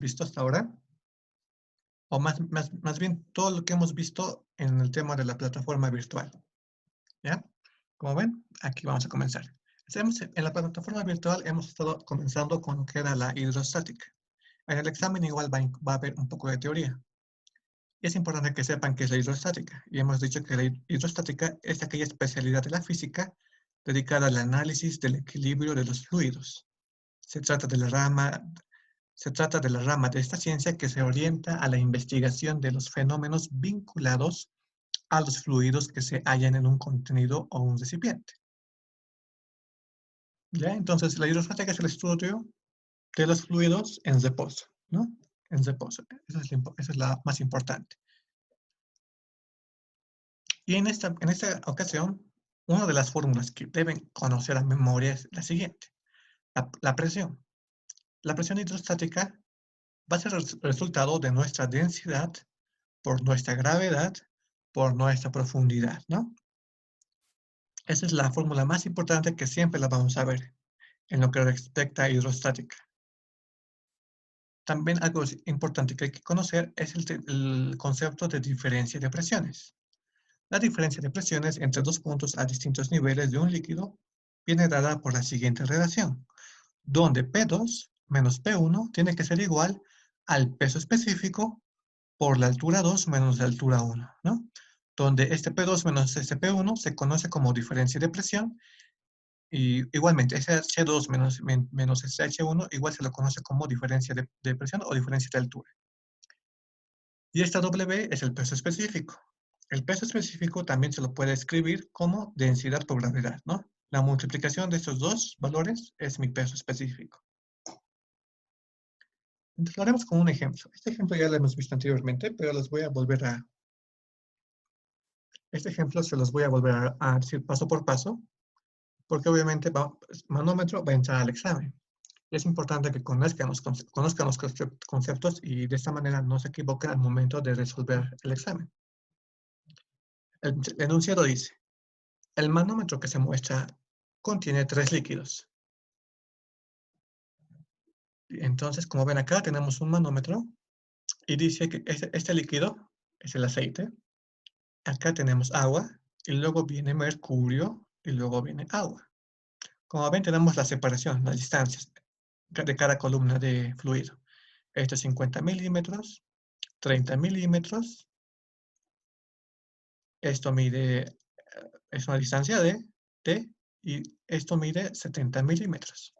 visto hasta ahora, o más bien todo lo que hemos visto en el tema de la plataforma virtual, ¿ya? Como ven, aquí vamos a comenzar. En la plataforma virtual hemos estado comenzando con lo que era la hidrostática. En el examen igual va a haber un poco de teoría. Y es importante que sepan qué es la hidrostática. Y hemos dicho que la hidrostática es aquella especialidad de la física dedicada al análisis del equilibrio de los fluidos. Se trata de la rama Se trata de la rama de esta ciencia que se orienta a la investigación de los fenómenos vinculados a los fluidos que se hallan en un contenido o un recipiente. ¿Ya? Entonces, la hidrostática es el estudio de los fluidos en reposo, ¿no? En reposo. Esa es la más importante. Y en esta ocasión, una de las fórmulas que deben conocer a memoria es la siguiente. La presión. La presión hidrostática va a ser el resultado de nuestra densidad por nuestra gravedad, por nuestra profundidad, ¿no? Esa es la fórmula más importante que siempre la vamos a ver en lo que respecta a hidrostática. También algo importante que hay que conocer es el concepto de diferencia de presiones. La diferencia de presiones entre dos puntos a distintos niveles de un líquido viene dada por la siguiente relación, donde P2 menos P1 tiene que ser igual al peso específico por la altura 2 menos la altura 1, ¿no? Donde este P2 menos este P1 se conoce como diferencia de presión y igualmente ese H2 menos ese H1 igual se lo conoce como diferencia de presión o diferencia de altura. Y esta W es el peso específico. El peso específico también se lo puede escribir como densidad por gravedad, ¿no? La multiplicación de estos dos valores es mi peso específico. Entonces lo haremos con un ejemplo. Este ejemplo ya lo hemos visto anteriormente, pero este ejemplo se los voy a volver a decir paso por paso, porque obviamente manómetro va a entrar al examen. Es importante que conozcan los conceptos y de esta manera no se equivoquen al momento de resolver el examen. El enunciado dice, el manómetro que se muestra contiene 3 líquidos. Entonces, como ven acá, tenemos un manómetro y dice que este líquido es el aceite. Acá tenemos agua y luego viene mercurio y luego viene agua. Como ven, tenemos la separación, las distancias de cada columna de fluido. Esto es 50 milímetros, 30 milímetros. Esto mide, es una distancia de T y esto mide 70 milímetros.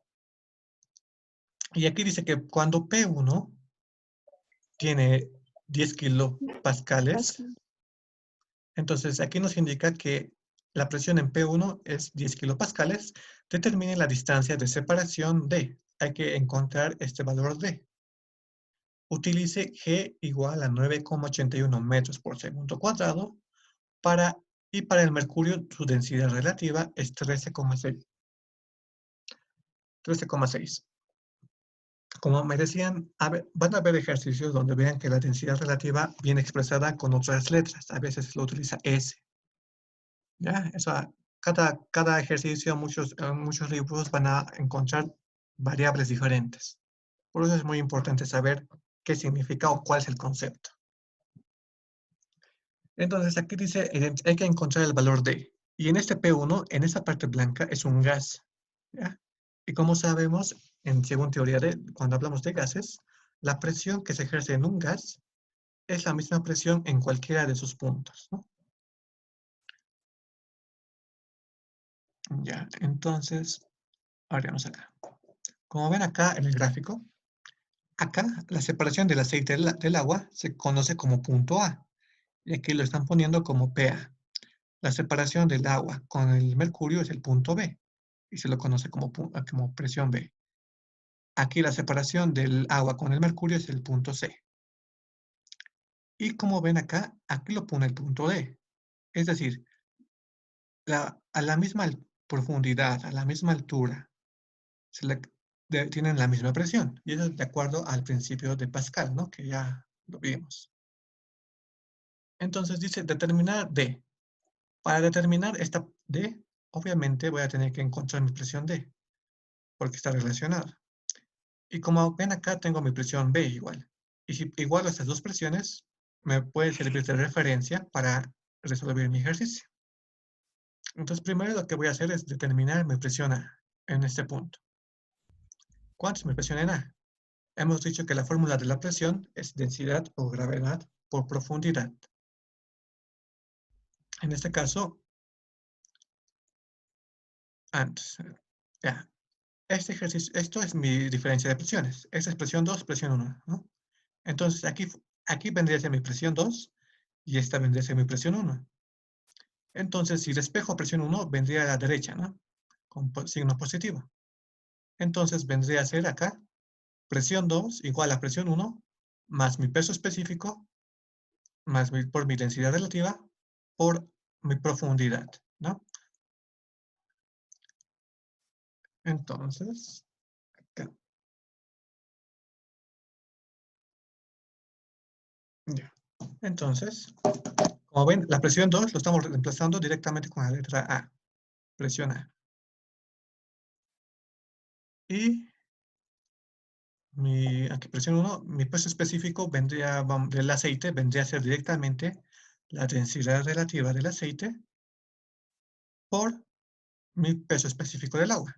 Y aquí dice que cuando P1 tiene 10 kilopascales, entonces aquí nos indica que la presión en P1 es 10 kilopascales, determine la distancia de separación D. Hay que encontrar este valor D. Utilice G igual a 9,81 metros por segundo cuadrado y para el mercurio su densidad relativa es 13,6. 13,6. Como me decían, van a haber ejercicios donde vean que la densidad relativa viene expresada con otras letras. A veces lo utiliza S. ¿Ya? Eso, cada ejercicio, muchos libros van a encontrar variables diferentes. Por eso es muy importante saber qué significa o cuál es el concepto. Entonces aquí dice, hay que encontrar el valor D. Y en este P1, en esta parte blanca, es un gas. ¿Ya? Y como sabemos, según teoría cuando hablamos de gases, la presión que se ejerce en un gas es la misma presión en cualquiera de sus puntos, ¿no? Ya, entonces, haremos acá. Como ven acá en el gráfico, acá la separación del aceite del agua se conoce como punto A. Y aquí lo están poniendo como PA. La separación del agua con el mercurio es el punto B. Y se lo conoce como presión B. Aquí la separación del agua con el mercurio es el punto C. Y como ven acá, aquí lo pone el punto D. Es decir, a la misma profundidad, a la misma altura, tienen la misma presión. Y eso es de acuerdo al principio de Pascal, ¿no? Que ya lo vimos. Entonces dice determinar D. Para determinar esta D, obviamente voy a tener que encontrar mi presión D, porque está relacionada. Y como ven acá, tengo mi presión B igual. Y si igualo estas dos presiones, me puede servir de referencia para resolver mi ejercicio. Entonces, primero lo que voy a hacer es determinar mi presión A en este punto. ¿Cuánto es mi presión en A? Hemos dicho que la fórmula de la presión es densidad o gravedad por profundidad. En este caso, antes, ya, este ejercicio, esto es mi diferencia de presiones. Esta es presión 2, presión 1, ¿no? Entonces, aquí vendría a ser mi presión 2 y esta vendría a ser mi presión 1. Entonces, si despejo presión 1, vendría a la derecha, ¿no? Con signo positivo. Entonces, vendría a ser acá presión 2 igual a presión 1 más mi peso específico más por mi densidad relativa por mi profundidad, ¿no? Entonces, acá, ya. Entonces, como ven, la presión 2 lo estamos reemplazando directamente con la letra A, presión A. Y aquí presión 1, mi peso específico vendría, del aceite vendría a ser directamente la densidad relativa del aceite por mi peso específico del agua.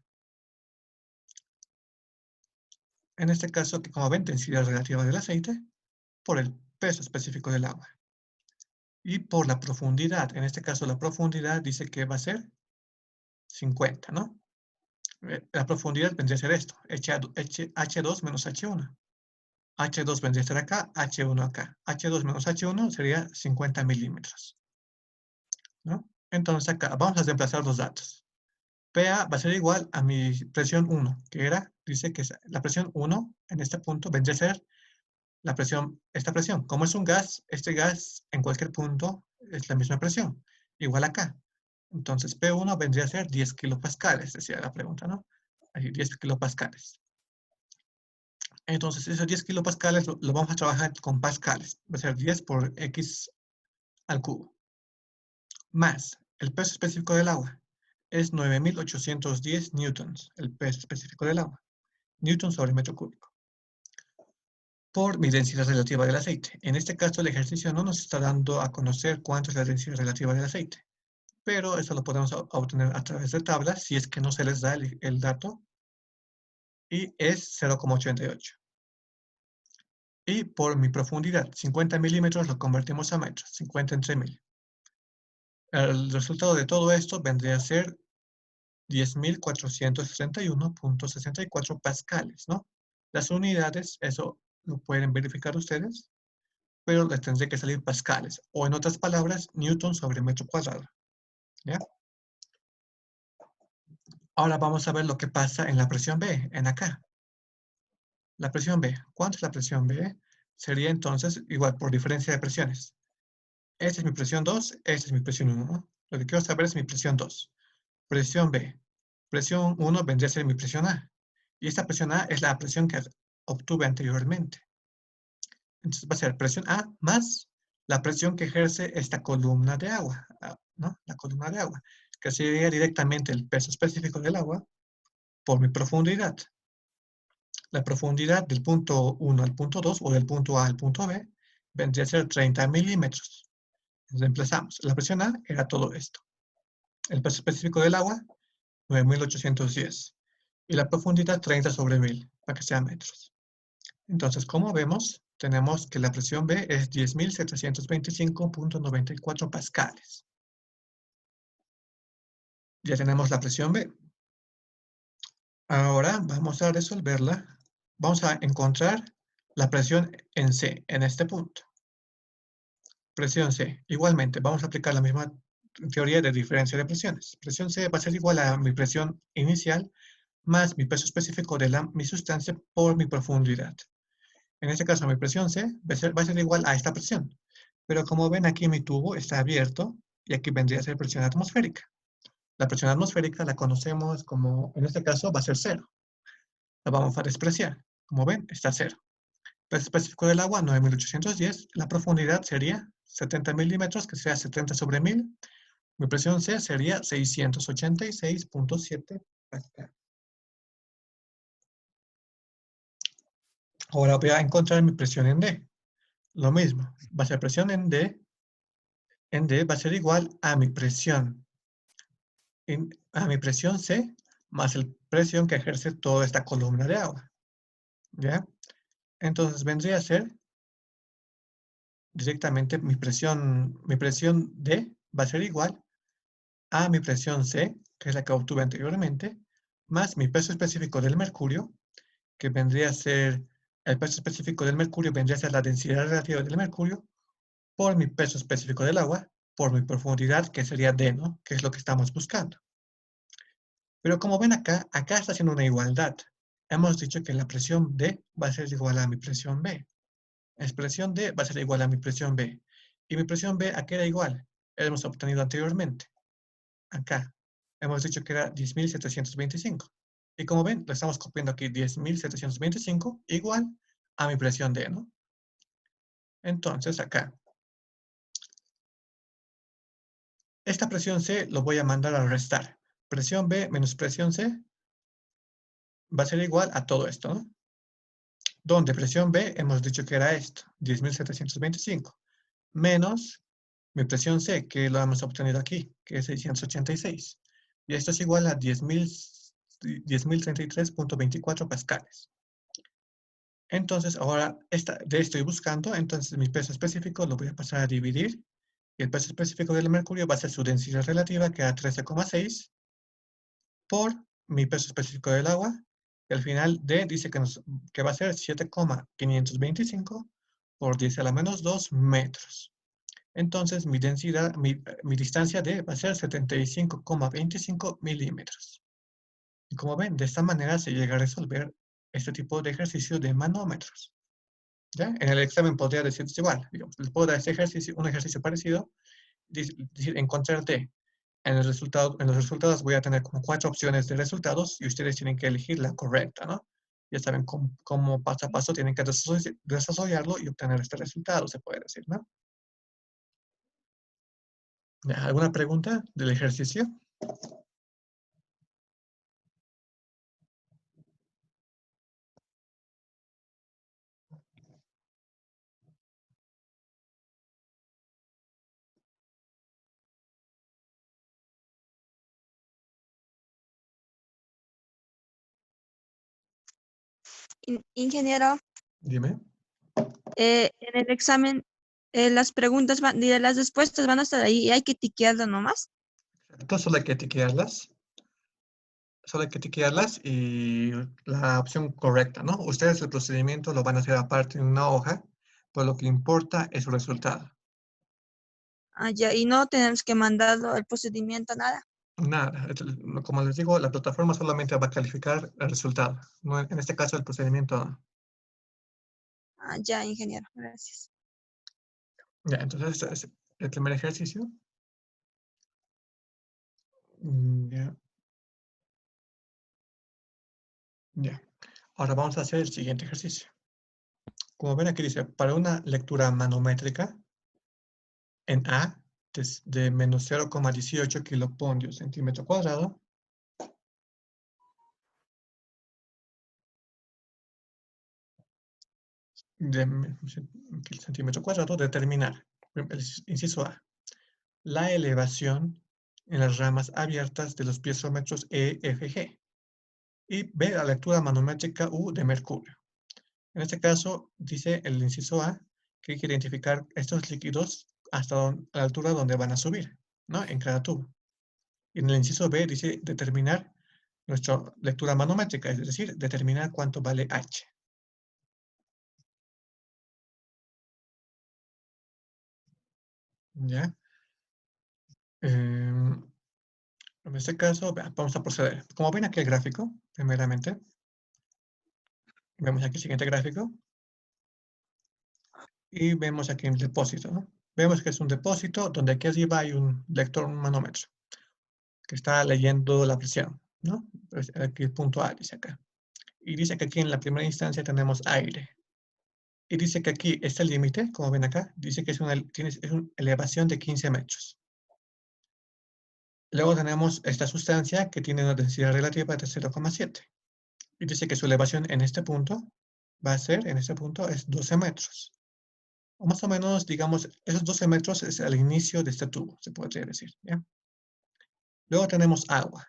En este caso, que como ven, densidad relativa del aceite por el peso específico del agua. Y por la profundidad, en este caso la profundidad dice que va a ser 50, ¿no? La profundidad vendría a ser esto, H2 menos H1. H2 vendría a ser acá, H1 acá. H2 menos H1 sería 50 milímetros, ¿no? Entonces acá vamos a reemplazar los datos. PA va a ser igual a mi presión 1, que era, dice que la presión 1 en este punto vendría a ser la presión, esta presión. Como es un gas, este gas en cualquier punto es la misma presión, igual acá. Entonces, P1 vendría a ser 10 kilopascales, decía la pregunta, ¿no? Ahí, 10 kilopascales. Entonces, esos 10 kilopascales lo vamos a trabajar con pascales. Va a ser 10 por X al cubo. Más el peso específico del agua. Es 9.810 newtons, el peso específico del agua. Newton sobre metro cúbico. Por mi densidad relativa del aceite. En este caso, el ejercicio no nos está dando a conocer cuánto es la densidad relativa del aceite, pero eso lo podemos obtener a través de tablas si es que no se les da el dato, y es 0,88. Y por mi profundidad, 50 milímetros lo convertimos a metros, 50 entre 1000. El resultado de todo esto vendría a ser 10.461.64 pascales, ¿no? Las unidades, eso lo pueden verificar ustedes, pero les tendría que salir pascales, o en otras palabras, newton sobre metro cuadrado, ¿ya? Ahora vamos a ver lo que pasa en la presión B, en acá. La presión B. ¿Cuánto es la presión B? Sería entonces igual por diferencia de presiones. Esta es mi presión 2, esta es mi presión 1, ¿no? Lo que quiero saber es mi presión 2. Presión B. Presión 1 vendría a ser mi presión A. Y esta presión A es la presión que obtuve anteriormente. Entonces va a ser presión A más la presión que ejerce esta columna de agua, ¿no? La columna de agua, que sería directamente el peso específico del agua por mi profundidad. La profundidad del punto 1 al punto 2 o del punto A al punto B vendría a ser 30 milímetros. Reemplazamos. La presión A era todo esto. El peso específico del agua, 9.810. Y la profundidad, 30 sobre 1000, para que sean metros. Entonces, como vemos, tenemos que la presión B es 10.725.94 pascales. Ya tenemos la presión B. Ahora vamos a resolverla. Vamos a encontrar la presión en C, en este punto. Presión C. Igualmente, vamos a aplicar la misma teoría de diferencia de presiones. Presión C va a ser igual a mi presión inicial más mi peso específico de mi sustancia por mi profundidad. En este caso, mi presión C va a ser igual a esta presión. Pero como ven aquí, mi tubo está abierto y aquí vendría a ser presión atmosférica. La presión atmosférica la conocemos como, en este caso, va a ser 0. La vamos a despreciar. Como ven, está 0. Peso específico del agua, 9.810. La profundidad sería 70 milímetros, que sea 70 sobre 1000. Mi presión C sería 686.7 pascal. Ahora voy a encontrar mi presión en D. Lo mismo, va a ser presión en D va a ser igual a mi presión, C más la presión que ejerce toda esta columna de agua. ¿Ya? Entonces vendría a ser directamente mi presión D va a ser igual a mi presión C, que es la que obtuve anteriormente, más mi peso específico del mercurio, que vendría a ser, el peso específico del mercurio vendría a ser la densidad relativa del mercurio, por mi peso específico del agua, por mi profundidad, que sería D, ¿no? Que es lo que estamos buscando. Pero como ven acá, acá está haciendo una igualdad. Hemos dicho que la presión D va a ser igual a mi presión B. Expresión D va a ser igual a mi presión B. Y mi presión B, ¿a qué era igual? Hemos obtenido anteriormente. Acá. Hemos dicho que era 10.725. Y como ven, lo estamos copiando aquí, 10.725 igual a mi presión D, ¿no? Entonces, acá. Esta presión C lo voy a mandar a restar. Presión B menos presión C va a ser igual a todo esto, ¿no? Donde presión B hemos dicho que era esto, 10.725, menos mi presión C, que lo hemos obtenido aquí, que es 686. Y esto es igual a 10.033.24 pascales. Entonces, ahora de estoy buscando, entonces mi peso específico lo voy a pasar a dividir. Y el peso específico del mercurio va a ser su densidad relativa, que era 13,6, por mi peso específico del agua. Y al final D dice que va a ser 7,525 por 10 a la menos 2 metros. Entonces, mi densidad, mi distancia D va a ser 75,25 milímetros. Y como ven, de esta manera se llega a resolver este tipo de ejercicio de manómetros. ¿Ya? En el examen podría decirse igual. Digamos, les puedo dar este ejercicio, un ejercicio parecido, decir, encontrar D. En los resultados voy a tener como 4 opciones de resultados y ustedes tienen que elegir la correcta, ¿no? Ya saben cómo paso a paso tienen que desarrollarlo y obtener este resultado, se puede decir, ¿no? ¿Alguna pregunta del ejercicio? Ingeniero, Dime. en el examen las preguntas las respuestas van a estar ahí y hay que tiquearlas nomás. Entonces solo hay que etiquetarlas. Solo hay que etiquetarlas y la opción correcta, ¿no? Ustedes el procedimiento lo van a hacer aparte en una hoja, pero lo que importa es su resultado. Ah, ya, y no tenemos que mandarlo el procedimiento, nada. Nada, como les digo, la plataforma solamente va a calificar el resultado. No, en este caso, el procedimiento no. Ah, ya, ingeniero, gracias. Ya, entonces, este es el primer ejercicio. Ya. Ya. Ahora vamos a hacer el siguiente ejercicio. Como ven aquí dice, para una lectura manométrica en A de menos 0,18 kilopolvios centímetro cuadrado, de centímetro cuadrado, determinar, el inciso A, la elevación en las ramas abiertas de los piezómetros E, F, G. Y B, la lectura manométrica U de mercurio. En este caso, dice el inciso A que hay que identificar estos líquidos hasta la altura donde van a subir, ¿no? En cada tubo. Y en el inciso B dice determinar nuestra lectura manométrica, es decir, determinar cuánto vale H. ¿Ya? En este caso, vamos a proceder. Como ven aquí el gráfico, primeramente, vemos aquí el siguiente gráfico, y vemos aquí el depósito, ¿no? Vemos que es un depósito donde aquí arriba hay un lector, un manómetro, que está leyendo la presión, ¿no? Pues aquí el punto A dice acá. Y dice que aquí en la primera instancia tenemos aire. Y dice que aquí este límite, como ven acá, dice que es una elevación de 15 metros. Luego tenemos esta sustancia que tiene una densidad relativa de 0,7. Y dice que su elevación en este punto va a ser, en este punto, es 12 metros. O más o menos, digamos, esos 12 metros es el inicio de este tubo, se podría decir, ¿ya? Luego tenemos agua.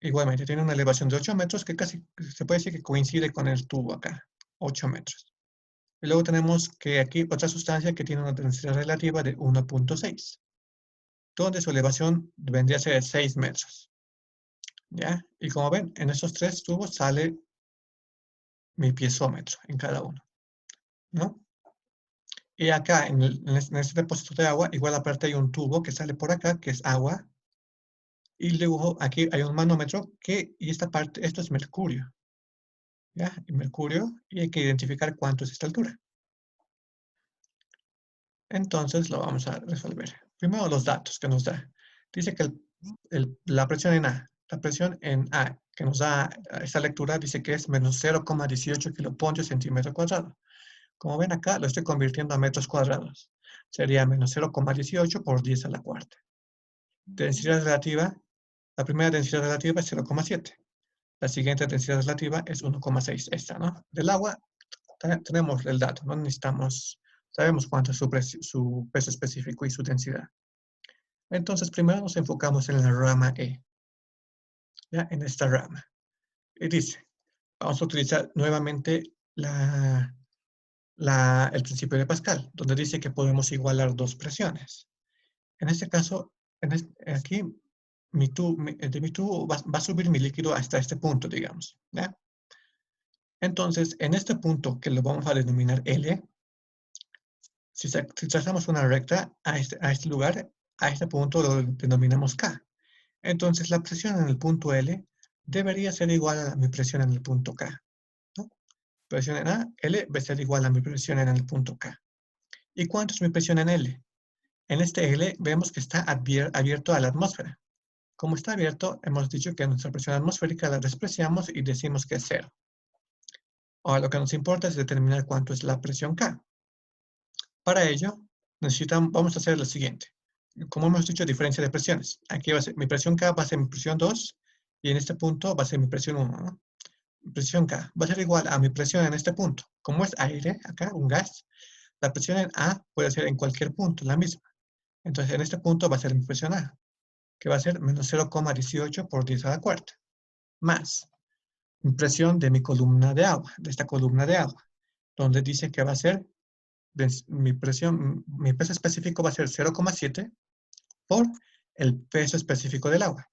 Igualmente, tiene una elevación de 8 metros que casi se puede decir que coincide con el tubo acá, 8 metros. Y luego tenemos que aquí otra sustancia que tiene una densidad relativa de 1.6, donde su elevación vendría a ser de 6 metros. ¿Ya? Y como ven, en estos tres tubos sale mi piezómetro en cada uno, ¿no? Y acá, en este depósito de agua, igual aparte hay un tubo que sale por acá, que es agua. Y luego aquí hay un manómetro y esta parte, esto es mercurio, ¿ya? Y mercurio, y hay que identificar cuánto es esta altura. Entonces lo vamos a resolver. Primero los datos que nos da. Dice que la presión en A, que nos da esta lectura, dice que es menos 0,18 kilopoltios centímetro cuadrado. Como ven acá, lo estoy convirtiendo a metros cuadrados. Sería menos 0,18 por 10 a la cuarta. Densidad relativa, la primera densidad relativa es 0,7. La siguiente densidad relativa es 1,6, esta, ¿no? Del agua tenemos el dato, no necesitamos, sabemos cuánto es su peso específico y su densidad. Entonces, primero nos enfocamos en la rama E, ¿ya? En esta rama. Y dice, vamos a utilizar nuevamente el principio de Pascal, donde dice que podemos igualar dos presiones. En este caso, aquí, de mi tubo va a subir mi líquido hasta este punto, digamos, ¿ya? Entonces, en este punto, que lo vamos a denominar L, si trazamos una recta a este lugar, a este punto lo denominamos K. Entonces, la presión en el punto L debería ser igual a mi presión en el punto K, ¿no? Presión en A, L va a ser igual a mi presión en el punto K. ¿Y cuánto es mi presión en L? En este L vemos que está abierto a la atmósfera. Como está abierto, hemos dicho que nuestra presión atmosférica la despreciamos y decimos que es 0. Ahora, lo que nos importa es determinar cuánto es la presión K. Para ello, vamos a hacer lo siguiente. Como hemos dicho, diferencia de presiones. Aquí va a ser, mi presión K va a ser mi presión 2 y en este punto va a ser mi presión 1, ¿no? Mi presión K va a ser igual a mi presión en este punto. Como es aire, acá, un gas, la presión en A puede ser en cualquier punto, la misma. Entonces, en este punto va a ser mi presión A, que va a ser menos 0,18 por 10 a la cuarta, más mi presión de mi columna de agua, de esta columna de agua, donde dice que va a ser mi peso específico va a ser 0,7 por el peso específico del agua.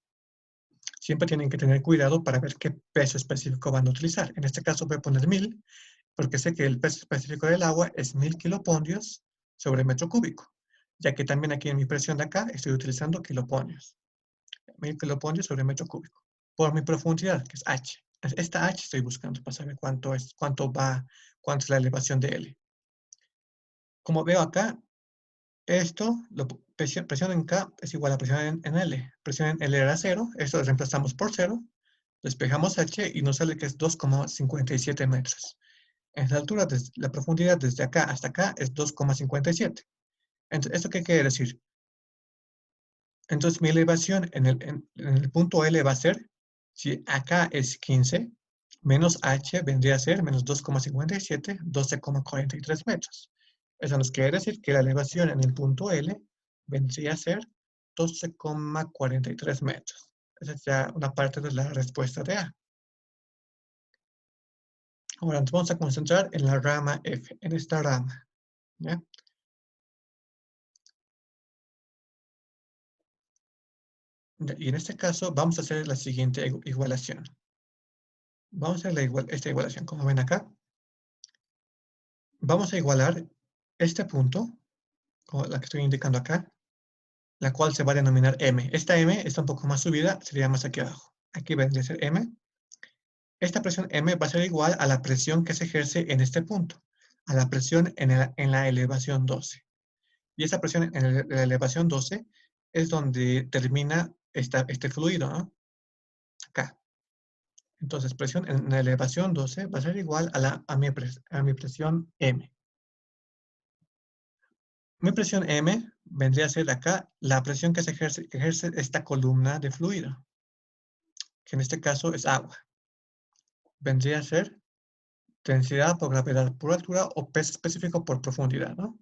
Siempre tienen que tener cuidado para ver qué peso específico van a utilizar. En este caso voy a poner 1000, porque sé que el peso específico del agua es 1000 kilopoltios sobre metro cúbico, ya que también aquí en mi presión de acá estoy utilizando kilopoltios. 1000 kilopoltios sobre metro cúbico. Por mi profundidad, que es H. Esta H estoy buscando para saber cuánto es la elevación de L. Como veo acá, presión en K es igual a presión en L. Presión en L era 0, esto lo reemplazamos por 0, despejamos H y nos sale que es 2,57 metros. En la altura, la profundidad desde acá hasta acá es 2,57. Entonces, ¿esto qué quiere decir? Entonces, mi elevación en el punto L va a ser, si acá es 15, menos H vendría a ser menos 2,57, 12,43 metros. Eso nos quiere decir que la elevación en el punto L vendría a ser 12,43 metros. Esa es ya una parte de la respuesta de A. Ahora nos vamos a concentrar en la rama F, en esta rama, ¿ya? Y en este caso vamos a hacer la siguiente igualación. Vamos a hacer esta igualación, como ven acá. Vamos a igualar este punto, como la que estoy indicando acá, la cual se va a denominar M. Esta M está un poco más subida, sería más aquí abajo. Aquí vendría a ser M. Esta presión M va a ser igual a la presión que se ejerce en este punto, a la presión en la elevación 12. Y esa presión en la elevación 12 es donde termina este fluido, ¿no? Acá. Entonces, presión en la elevación 12 va a ser igual a mi presión M. Mi presión M vendría a ser acá la presión que ejerce esta columna de fluido, que en este caso es agua. Vendría a ser densidad por gravedad por altura o peso específico por profundidad, ¿no?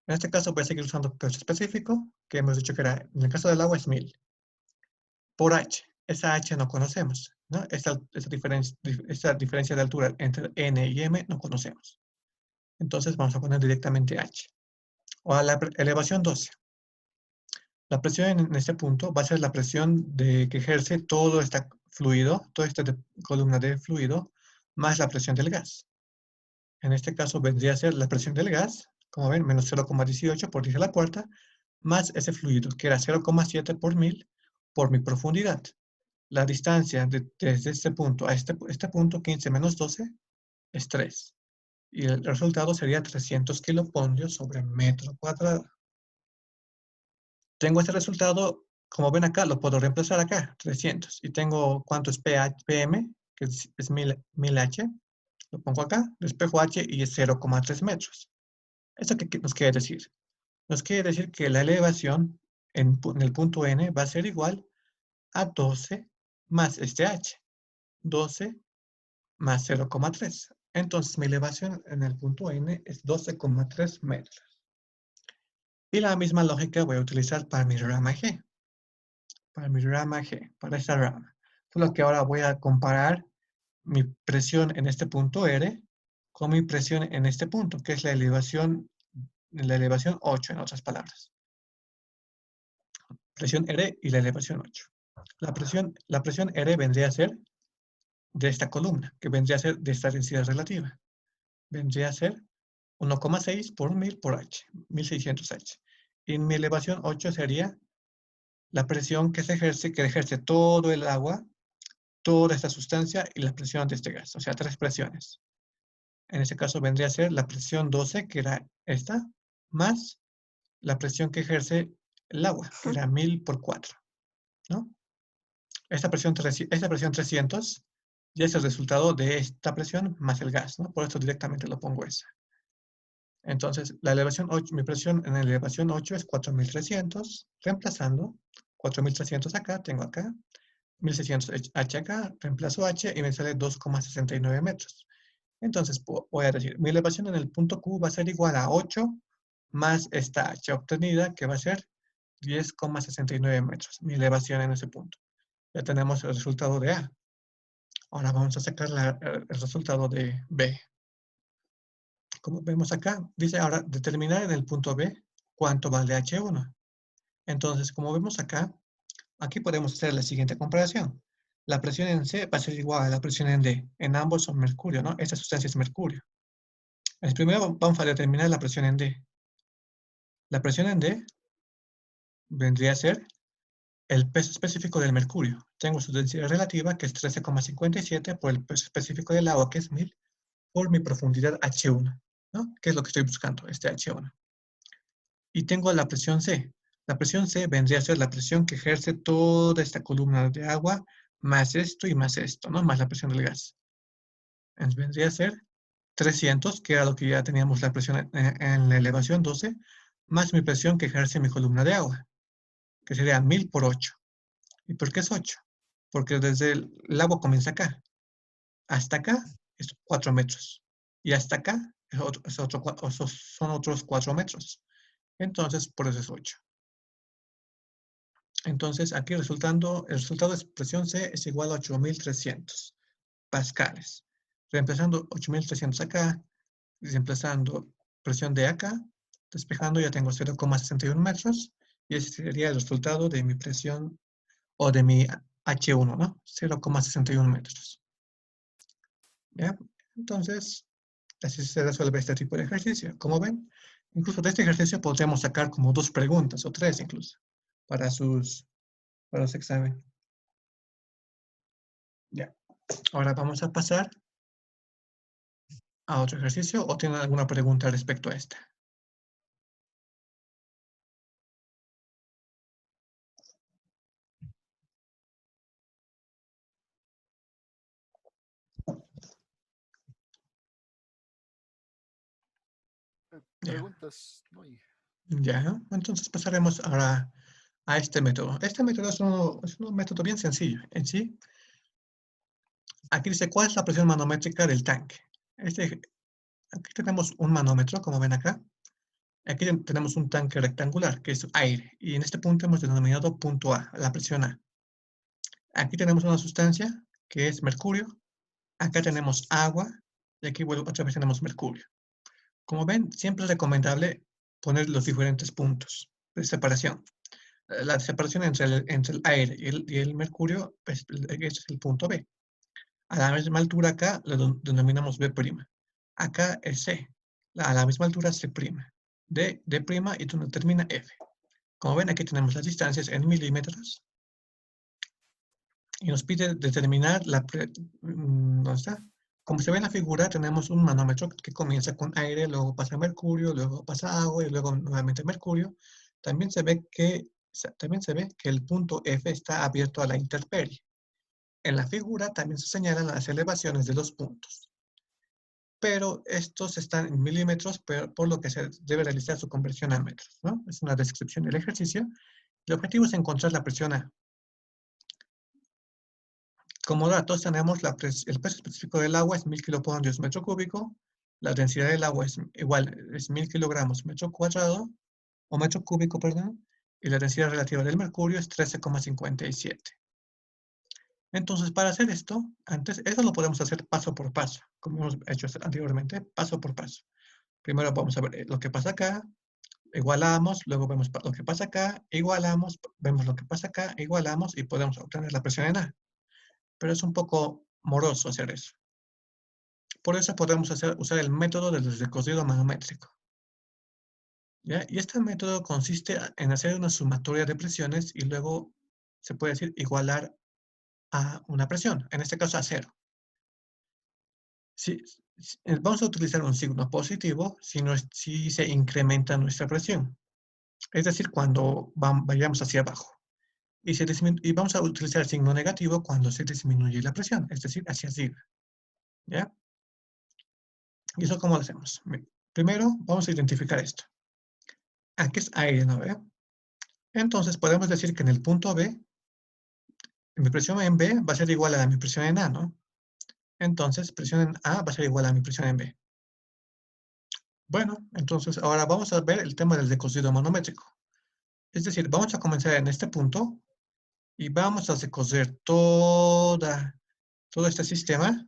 En este caso voy a seguir usando peso específico, que hemos dicho que era, en el caso del agua es 1000. Por H, esa H no conocemos, ¿no? Esa diferencia de altura entre N y M no conocemos. Entonces vamos a poner directamente H. O a la elevación 12. La presión en este punto va a ser la presión que ejerce todo este fluido, toda esta columna de fluido, más la presión del gas. En este caso vendría a ser la presión del gas, como ven, menos 0,18 por 10 a la cuarta, más ese fluido, que era 0,7 por 1000 por mi profundidad. La distancia desde este punto a este punto, 15 menos 12, es 3. Y el resultado sería 300 kilopascales sobre metro cuadrado. Tengo este resultado, como ven acá, lo puedo reemplazar acá, 300. Y tengo cuánto es PM, que es 1000H. Lo pongo acá, despejo H y es 0,3 metros. ¿Esto qué nos quiere decir? Nos quiere decir que la elevación en el punto N va a ser igual a 12 más este H. 12 más 0,3. Entonces mi elevación en el punto N es 12,3 metros. Y la misma lógica voy a utilizar para mi rama G. Para mi rama G, para esta rama. Solo que ahora voy a comparar mi presión en este punto R con mi presión en este punto, que es la elevación 8, en otras palabras. Presión R y la elevación 8. La presión R vendría a ser de esta columna, que vendría a ser de esta densidad relativa. Vendría a ser 1,6 por 1000 por H, 1600 H. Y mi elevación 8 sería la presión que ejerce todo el agua, toda esta sustancia y la presión de este gas, o sea, 3 presiones. En este caso vendría a ser la presión 12, que era esta, más la presión que ejerce el agua, que era 1000 por 4, ¿no? Esta presión 300 ya es el resultado de esta presión más el gas, ¿no? Por esto directamente lo pongo esa. Entonces, la elevación 8, mi presión en la elevación 8 es 4300, reemplazando 4300 acá, tengo acá, 1600 H acá, reemplazo H y me sale 2,69 metros. Entonces, voy a decir, mi elevación en el punto Q va a ser igual a 8 más esta H obtenida, que va a ser 10,69 metros, mi elevación en ese punto. Ya tenemos el resultado de A. Ahora vamos a sacar el resultado de B. Como vemos acá, dice ahora determinar en el punto B cuánto vale H1. Entonces, como vemos acá, aquí podemos hacer la siguiente comparación. La presión en C va a ser igual a la presión en D. En ambos son mercurio, ¿no? Esta sustancia es mercurio. Primero vamos a determinar la presión en D. La presión en D vendría a ser el peso específico del mercurio. Tengo su densidad relativa, que es 13,57, por el peso específico del agua, que es 1000, por mi profundidad H1, ¿no? Que es lo que estoy buscando, este H1. Y tengo la presión C. La presión C vendría a ser la presión que ejerce toda esta columna de agua, más esto y más esto, ¿no? Más la presión del gas. Entonces vendría a ser 300, que era lo que ya teníamos la presión en la elevación 12, más mi presión que ejerce mi columna de agua, que sería 1000 por 8. ¿Y por qué es 8? Porque desde el agua comienza acá. Hasta acá es 4 metros. Y hasta acá son otros 4 metros. Entonces, por eso es 8. Entonces, aquí el resultado de presión C es igual a 8300 pascales. Reemplazando 8300 acá, reemplazando presión D acá, despejando ya tengo 0,61 metros. Y ese sería el resultado de mi presión o de mi H1, ¿no? 0,61 metros. ¿Ya? Entonces, así se resuelve este tipo de ejercicio. Como ven, incluso de este ejercicio podríamos sacar como 2 preguntas o 3 incluso para los exámenes. Ya. Ahora vamos a pasar a otro ejercicio o tienen alguna pregunta respecto a esta. Ya. Preguntas, no hay. Ya, entonces pasaremos ahora a este método. Este método es un método bien sencillo. En sí, aquí dice cuál es la presión manométrica del tanque. Aquí tenemos un manómetro, como ven acá. Aquí tenemos un tanque rectangular, que es aire. Y en este punto hemos denominado punto A, la presión A. Aquí tenemos una sustancia, que es mercurio. Acá tenemos agua. Y aquí otra vez tenemos mercurio. Como ven, siempre es recomendable poner los diferentes puntos de separación. La separación entre el aire y el mercurio, pues, este es el punto B. A la misma altura acá lo denominamos B'. Acá es C. A la misma altura C'. D', y donde termina F. Como ven, aquí tenemos las distancias en milímetros. Y nos pide determinar ¿dónde está? Como se ve en la figura, tenemos un manómetro que comienza con aire, luego pasa mercurio, luego pasa agua y luego nuevamente mercurio. También se ve que el punto F está abierto a la intemperie. En la figura también se señalan las elevaciones de los puntos. Pero estos están en milímetros, por lo que se debe realizar su conversión a metros, ¿no? Es una descripción del ejercicio. El objetivo es encontrar la presión A. Como datos tenemos el peso específico del agua es 1000 kilopondrios metro cúbico, la densidad del agua es 1000 kilogramos metro cuadrado, o metro cúbico, perdón, y la densidad relativa del mercurio es 13,57. Entonces, para hacer esto, eso lo podemos hacer paso por paso, como hemos hecho anteriormente, paso por paso. Primero vamos a ver lo que pasa acá, igualamos, luego vemos lo que pasa acá, igualamos, vemos lo que pasa acá, igualamos y podemos obtener la presión en A. Pero es un poco moroso hacer eso. Por eso podemos usar el método del recocido manométrico. ¿Ya? Y este método consiste en hacer una sumatoria de presiones y luego se puede decir igualar a una presión, en este caso a cero. Vamos a utilizar un signo positivo si se incrementa nuestra presión. Es decir, cuando vayamos hacia abajo. Y vamos a utilizar el signo negativo cuando se disminuye la presión, es decir, hacia arriba. ¿Ya? ¿Y eso cómo lo hacemos? Primero, vamos a identificar esto. Aquí es aire, ¿no ve? Entonces, podemos decir que en el punto B, mi presión en B va a ser igual a mi presión en A, ¿no? Entonces, presión en A va a ser igual a mi presión en B. Bueno, entonces ahora vamos a ver el tema del recocido manométrico. Es decir, vamos a comenzar en este punto y vamos a recocer todo este sistema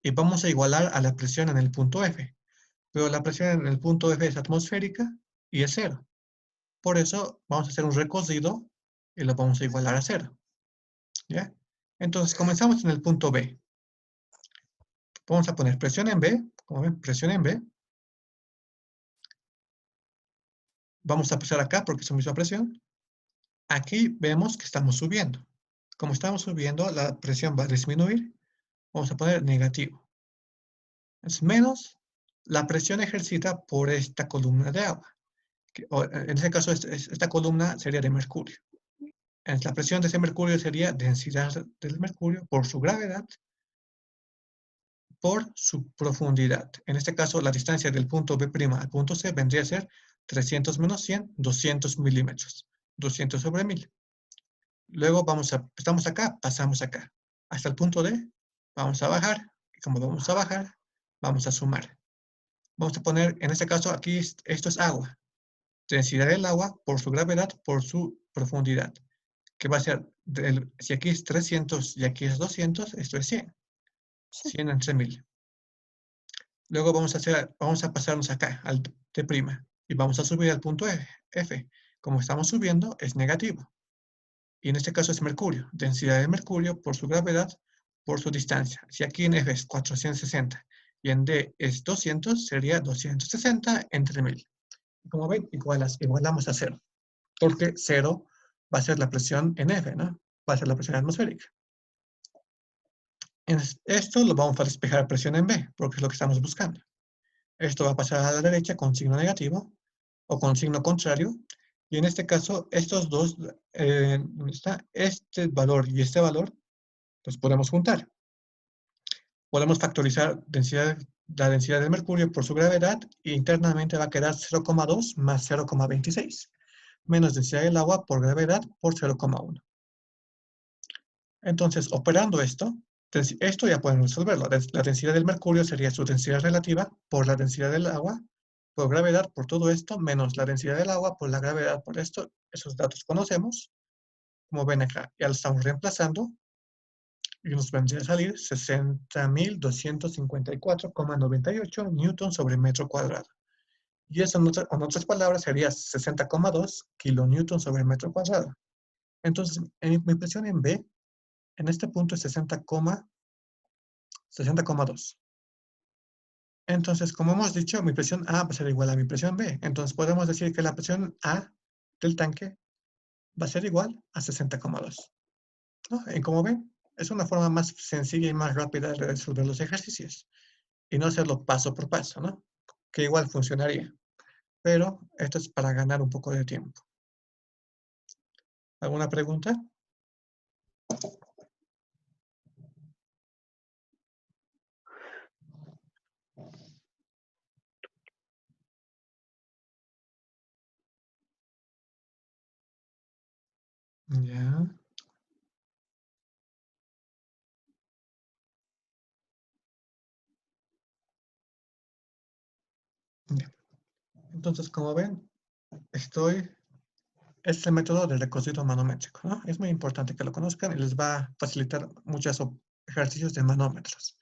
y vamos a igualar a la presión en el punto F. Pero la presión en el punto F es atmosférica y es cero. Por eso vamos a hacer un recocido y lo vamos a igualar a cero. ¿Ya? Entonces comenzamos en el punto B. Vamos a poner presión en B, como ven, presión en B. Vamos a pasar acá porque es la misma presión. Aquí vemos que estamos subiendo. Como estamos subiendo, la presión va a disminuir. Vamos a poner negativo. Es menos la presión ejercida por esta columna de agua. En este caso, esta columna sería de mercurio. La presión de ese mercurio sería densidad del mercurio por su gravedad por su profundidad. En este caso, la distancia del punto B' al punto C vendría a ser 300 menos 100, 200 milímetros. 200 sobre 1000. Luego estamos acá, pasamos acá. Hasta el punto D, vamos a bajar. Y como vamos a bajar, vamos a sumar. Vamos a poner, en este caso, aquí esto es agua. Densidad del agua por su gravedad, por su profundidad. Que va a ser, si aquí es 300 y aquí es 200, esto es 100. 100 entre 1000. Luego vamos a pasarnos acá, al T', y vamos a subir al punto F. Como estamos subiendo, es negativo. Y en este caso es mercurio. Densidad de mercurio por su gravedad, por su distancia. Si aquí en F es 460 y en D es 200, sería 260 entre 1000. Como ven, igualamos a cero. Porque cero va a ser la presión en F, ¿no? Va a ser la presión atmosférica. Esto lo vamos a despejar a presión en B, porque es lo que estamos buscando. Esto va a pasar a la derecha con signo negativo o con signo contrario. Y en este caso, estos dos, este valor y este valor, los podemos juntar. Podemos factorizar la densidad del mercurio por su gravedad e internamente va a quedar 0,2 más 0,26, menos densidad del agua por gravedad por 0,1. Entonces, operando esto, Esto ya pueden resolverlo. La densidad del mercurio sería su densidad relativa por la densidad del agua, por gravedad, por todo esto, menos la densidad del agua por la gravedad, por esto. Esos datos conocemos. Como ven acá, ya lo estamos reemplazando. Y nos vendría a salir 60.254,98 newtons sobre metro cuadrado. Y eso, en otras palabras, sería 60,2 kilonewtons sobre metro cuadrado. Entonces, mi presión en B, en este punto es 60,2. Entonces, como hemos dicho, mi presión A va a ser igual a mi presión B. Entonces, podemos decir que la presión A del tanque va a ser igual a 60,2. ¿No? Y como ven, es una forma más sencilla y más rápida de resolver los ejercicios. Y no hacerlo paso por paso, ¿no? Que igual funcionaría. Pero esto es para ganar un poco de tiempo. ¿Alguna pregunta? Ya. Ya. Entonces, como ven, es el método de recorrido manométrico, ¿no? Es muy importante que lo conozcan y les va a facilitar muchos ejercicios de manómetros.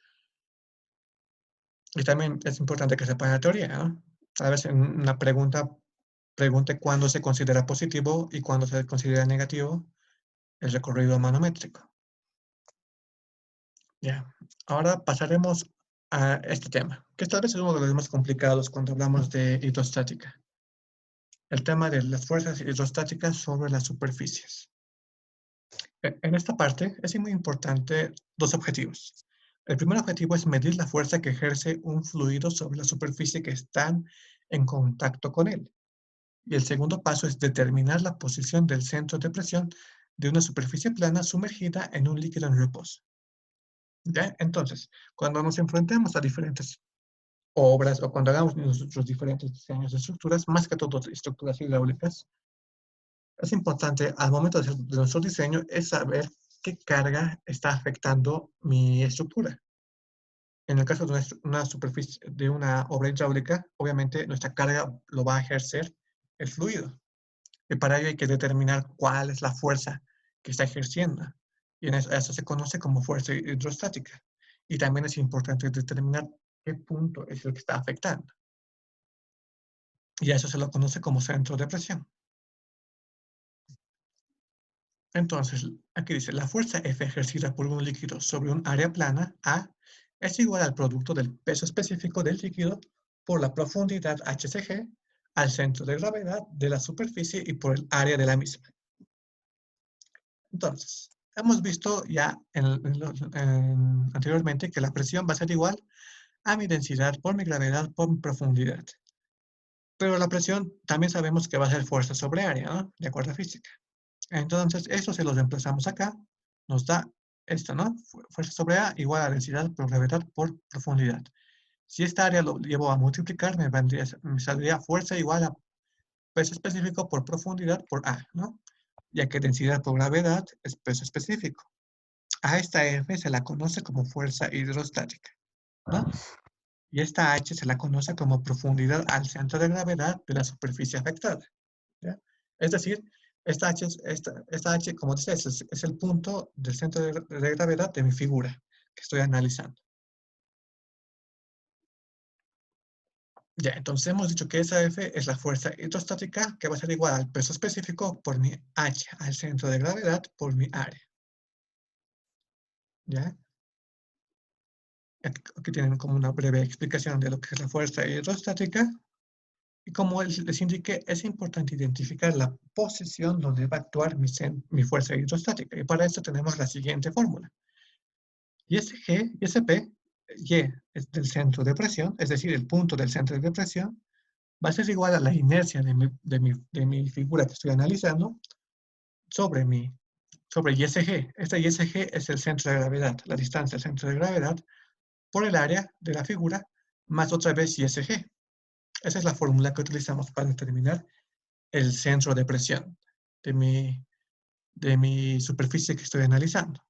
Y también es importante que sepan la teoría, ¿no? A veces en una pregunta, pregunte cuándo se considera positivo y cuándo se considera negativo el recorrido manométrico. Ya. Ahora pasaremos a este tema, que tal vez es uno de los más complicados cuando hablamos de hidrostática. El tema de las fuerzas hidrostáticas sobre las superficies. En esta parte es muy importante dos objetivos. El primer objetivo es medir la fuerza que ejerce un fluido sobre la superficie que están en contacto con él. Y el segundo paso es determinar la posición del centro de presión de una superficie plana sumergida en un líquido en reposo. ¿Ya? Entonces, cuando nos enfrentemos a diferentes obras o cuando hagamos nuestros diferentes diseños de estructuras, más que todo estructuras hidráulicas, es importante al momento de nuestro diseño es saber qué carga está afectando mi estructura. En el caso de una superficie, de una obra hidráulica, obviamente nuestra carga lo va a ejercer el fluido. Y para ello hay que determinar cuál es la fuerza que está ejerciendo. Y en eso se conoce como fuerza hidrostática. Y también es importante determinar qué punto es el que está afectando. Y a eso se lo conoce como centro de presión. Entonces, aquí dice, la fuerza F ejercida por un líquido sobre un área plana, A, es igual al producto del peso específico del líquido por la profundidad hcg, al centro de gravedad de la superficie y por el área de la misma. Entonces, hemos visto ya anteriormente que la presión va a ser igual a mi densidad por mi gravedad por mi profundidad. Pero la presión también sabemos que va a ser fuerza sobre área, ¿no? De acuerdo a física. Entonces, esto se lo reemplazamos acá, nos da esto, ¿no? Fuerza sobre A igual a densidad por gravedad por profundidad. Si esta área lo llevo a multiplicar, me saldría fuerza igual a peso específico por profundidad por A, ¿no? Ya que densidad por gravedad es peso específico. A esta F se la conoce como fuerza hidrostática, ¿no? Y esta H se la conoce como profundidad al centro de gravedad de la superficie afectada, ¿ya? Es decir, esta H, como dice, es el punto del centro de gravedad de mi figura que estoy analizando. Ya, entonces hemos dicho que esa F es la fuerza hidrostática que va a ser igual al peso específico por mi H, al centro de gravedad por mi área. ¿Ya? Aquí tienen como una breve explicación de lo que es la fuerza hidrostática. Y como les indiqué, es importante identificar la posición donde va a actuar mi fuerza hidrostática. Y para eso tenemos la siguiente fórmula. Y G, y SP, Y es del centro de presión, es decir, el punto del centro de presión, va a ser igual a la inercia de mi figura que estoy analizando sobre ISG. Esta ISG es el centro de gravedad, la distancia del centro de gravedad por el área de la figura, más otra vez ISG. Esa es la fórmula que utilizamos para determinar el centro de presión de mi superficie que estoy analizando.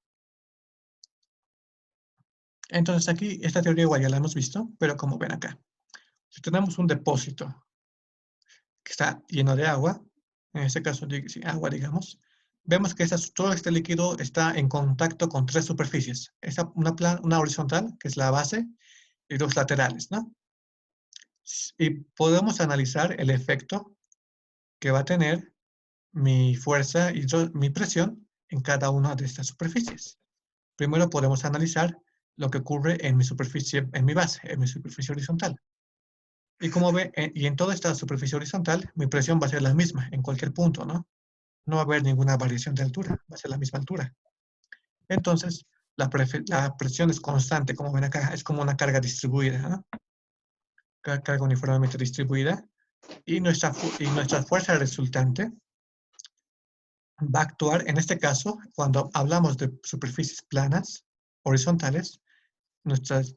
Entonces aquí, esta teoría igual ya la hemos visto, pero como ven acá, si tenemos un depósito que está lleno de agua, en este caso sí, agua, digamos, vemos que todo este líquido está en contacto con tres superficies. Una horizontal, que es la base, y dos laterales, ¿no? Y podemos analizar el efecto que va a tener mi fuerza y mi presión en cada una de estas superficies. Primero podemos analizar lo que ocurre en mi superficie, en mi base, en mi superficie horizontal. Y como ve, y en toda esta superficie horizontal, mi presión va a ser la misma en cualquier punto, ¿no? No va a haber ninguna variación de altura, va a ser la misma altura. Entonces, la presión es constante, como ven acá, es como una carga distribuida, ¿no? Carga uniformemente distribuida. Y nuestra fuerza resultante va a actuar, en este caso, cuando hablamos de superficies planas, horizontales,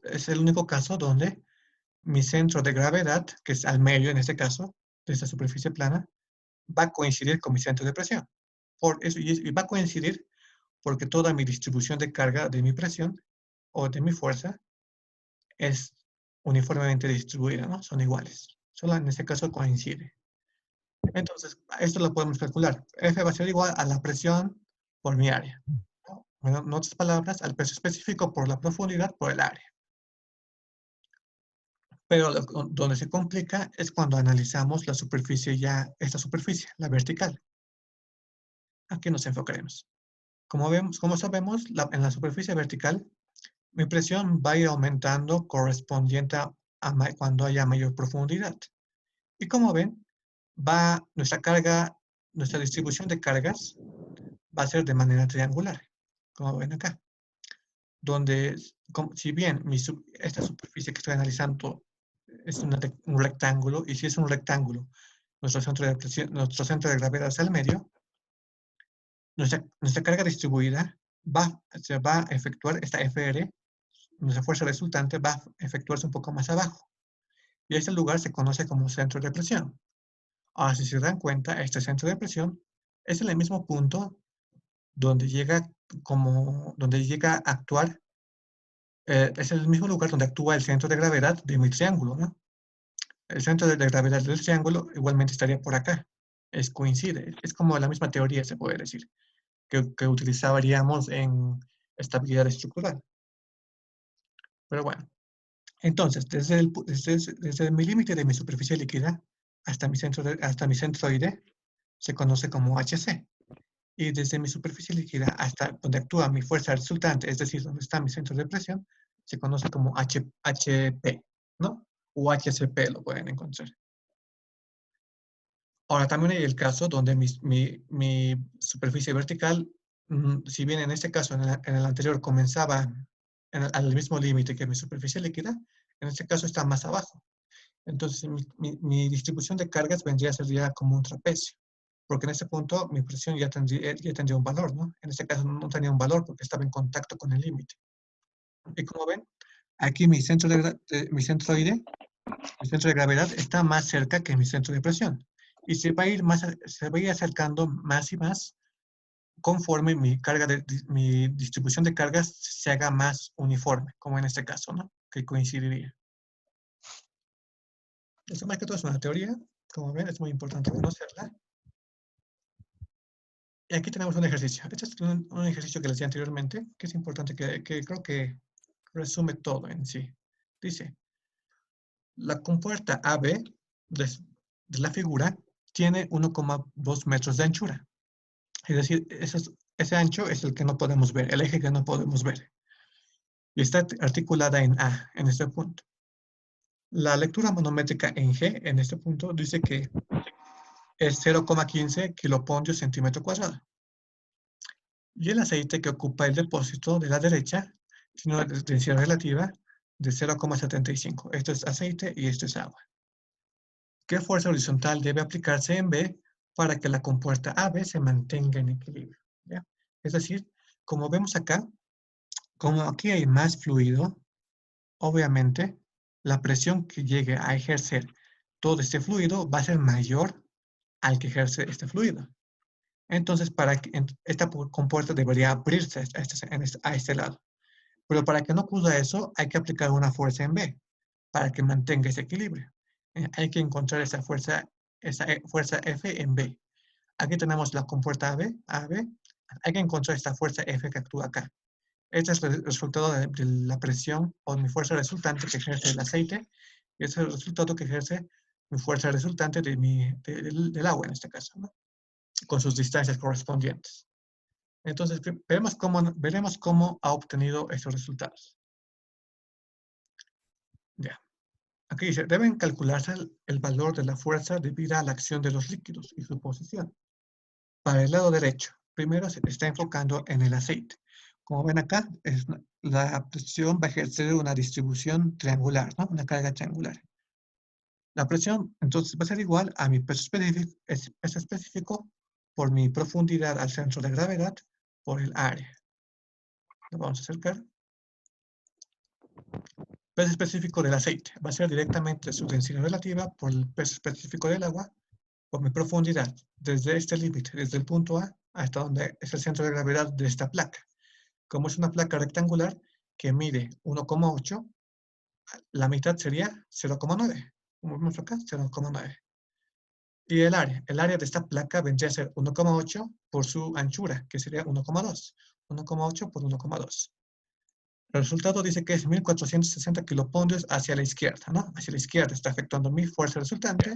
es el único caso donde mi centro de gravedad, que es al medio en este caso, de esta superficie plana, va a coincidir con mi centro de presión. Por eso, y va a coincidir porque toda mi distribución de carga de mi presión o de mi fuerza es uniformemente distribuida, ¿no? Son iguales. Solo en este caso coincide. Entonces, esto lo podemos calcular. F va a ser igual a la presión por mi área, ¿no? Bueno, en otras palabras, al peso específico por la profundidad por el área. Pero donde se complica es cuando analizamos la superficie esta superficie, la vertical. Aquí nos enfocaremos. Como sabemos, en la superficie vertical, mi presión va a ir aumentando correspondiente a cuando haya mayor profundidad. Y como ven, nuestra distribución de cargas va a ser de manera triangular, como ven acá. Donde, si bien esta superficie que estoy analizando es un rectángulo, y si es un rectángulo, nuestro centro de gravedad es al medio, nuestra carga distribuida se va a efectuar, esta FR, nuestra fuerza resultante va a efectuarse un poco más abajo. Y este lugar se conoce como centro de presión. Ahora, si se dan cuenta, este centro de presión es en el mismo punto donde donde llega a actuar, es el mismo lugar donde actúa el centro de gravedad de mi triángulo, ¿no? El centro de gravedad del triángulo igualmente estaría por acá. Coincide, es como la misma teoría, se puede decir, que utilizaríamos en estabilidad estructural. Pero bueno, entonces, desde mi límite de mi superficie líquida hasta mi centroide, se conoce como HC. Y desde mi superficie líquida hasta donde actúa mi fuerza resultante, es decir, donde está mi centro de presión, se conoce como HP, ¿no? O HCP lo pueden encontrar. Ahora, también hay el caso donde mi superficie vertical, si bien en este caso, en el anterior, comenzaba al mismo límite que mi superficie líquida, en este caso está más abajo. Entonces, mi distribución de cargas vendría a ser ya como un trapecio, porque en este punto mi presión ya tendría un valor, ¿no? En este caso no tenía un valor porque estaba en contacto con el límite. Y como ven, aquí mi centroide, mi centro de gravedad está más cerca que mi centro de presión. Y se va a ir acercando más y más conforme mi distribución de cargas se haga más uniforme, como en este caso, ¿no? Que coincidiría. Esto más que todo es una teoría, como ven, es muy importante conocerla. Y aquí tenemos un ejercicio. Este es un ejercicio que les di anteriormente, que es importante, que creo que resume todo en sí. Dice, la compuerta AB de la figura tiene 1,2 metros de anchura. Es decir, ese ancho es el que no podemos ver, el eje que no podemos ver. Y está articulada en A, en este punto. La lectura manométrica en G, en este punto, dice que es 0,15 kilopontios centímetro cuadrado. Y el aceite que ocupa el depósito de la derecha tiene una densidad relativa de 0,75. Esto es aceite y esto es agua. ¿Qué fuerza horizontal debe aplicarse en B para que la compuerta AB se mantenga en equilibrio? ¿Ya? Es decir, como vemos acá, como aquí hay más fluido, obviamente la presión que llegue a ejercer todo este fluido va a ser mayor al que ejerce este fluido. Entonces, esta compuerta debería abrirse a este lado. Pero para que no ocurra eso, hay que aplicar una fuerza en B, para que mantenga ese equilibrio. Hay que encontrar esa fuerza F en B. Aquí tenemos la compuerta AB. Hay que encontrar esta fuerza F que actúa acá. Este es el resultado de la presión o mi fuerza resultante que ejerce el aceite. Y este es el resultado que ejerce mi fuerza resultante del agua en este caso, ¿no? Con sus distancias correspondientes. Entonces, veremos cómo ha obtenido estos resultados. Ya. Aquí dice, deben calcularse el valor de la fuerza debida a la acción de los líquidos y su posición. Para el lado derecho, primero se está enfocando en el aceite. Como ven acá, la presión va a ejercer una distribución triangular, ¿no? Una carga triangular. La presión, entonces, va a ser igual a mi peso específico por mi profundidad al centro de gravedad por el área. Lo vamos a acercar. Peso específico del aceite va a ser directamente su densidad relativa por el peso específico del agua por mi profundidad desde este límite, desde el punto A hasta donde es el centro de gravedad de esta placa. Como es una placa rectangular que mide 1,8, la mitad sería 0,9. Como vemos acá, 0,9. Y el área de esta placa vendría a ser 1,8 por su anchura, que sería 1,2. 1,8 por 1,2. El resultado dice que es 1460 kilopondrios hacia la izquierda, ¿no? Hacia la izquierda está efectuando mi fuerza resultante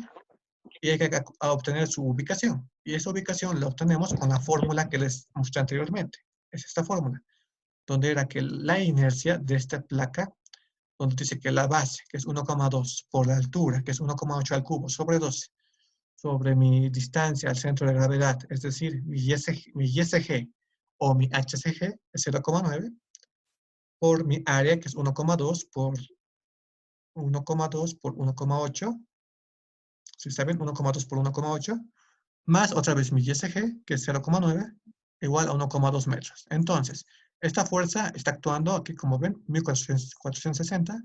y hay que obtener su ubicación. Y esa ubicación la obtenemos con la fórmula que les mostré anteriormente. Es esta fórmula, donde era que la inercia de esta placa, donde dice que la base, que es 1,2 por la altura, que es 1,8 al cubo, sobre 12, sobre mi distancia al centro de gravedad, es decir, mi YSG o mi HCG es 0,9, por mi área, que es 1,2 por 1,2 por 1,8, si saben, 1,2 por 1,8, más otra vez mi YSG, que es 0,9, igual a 1,2 metros. Entonces, esta fuerza está actuando aquí, como ven, 1460,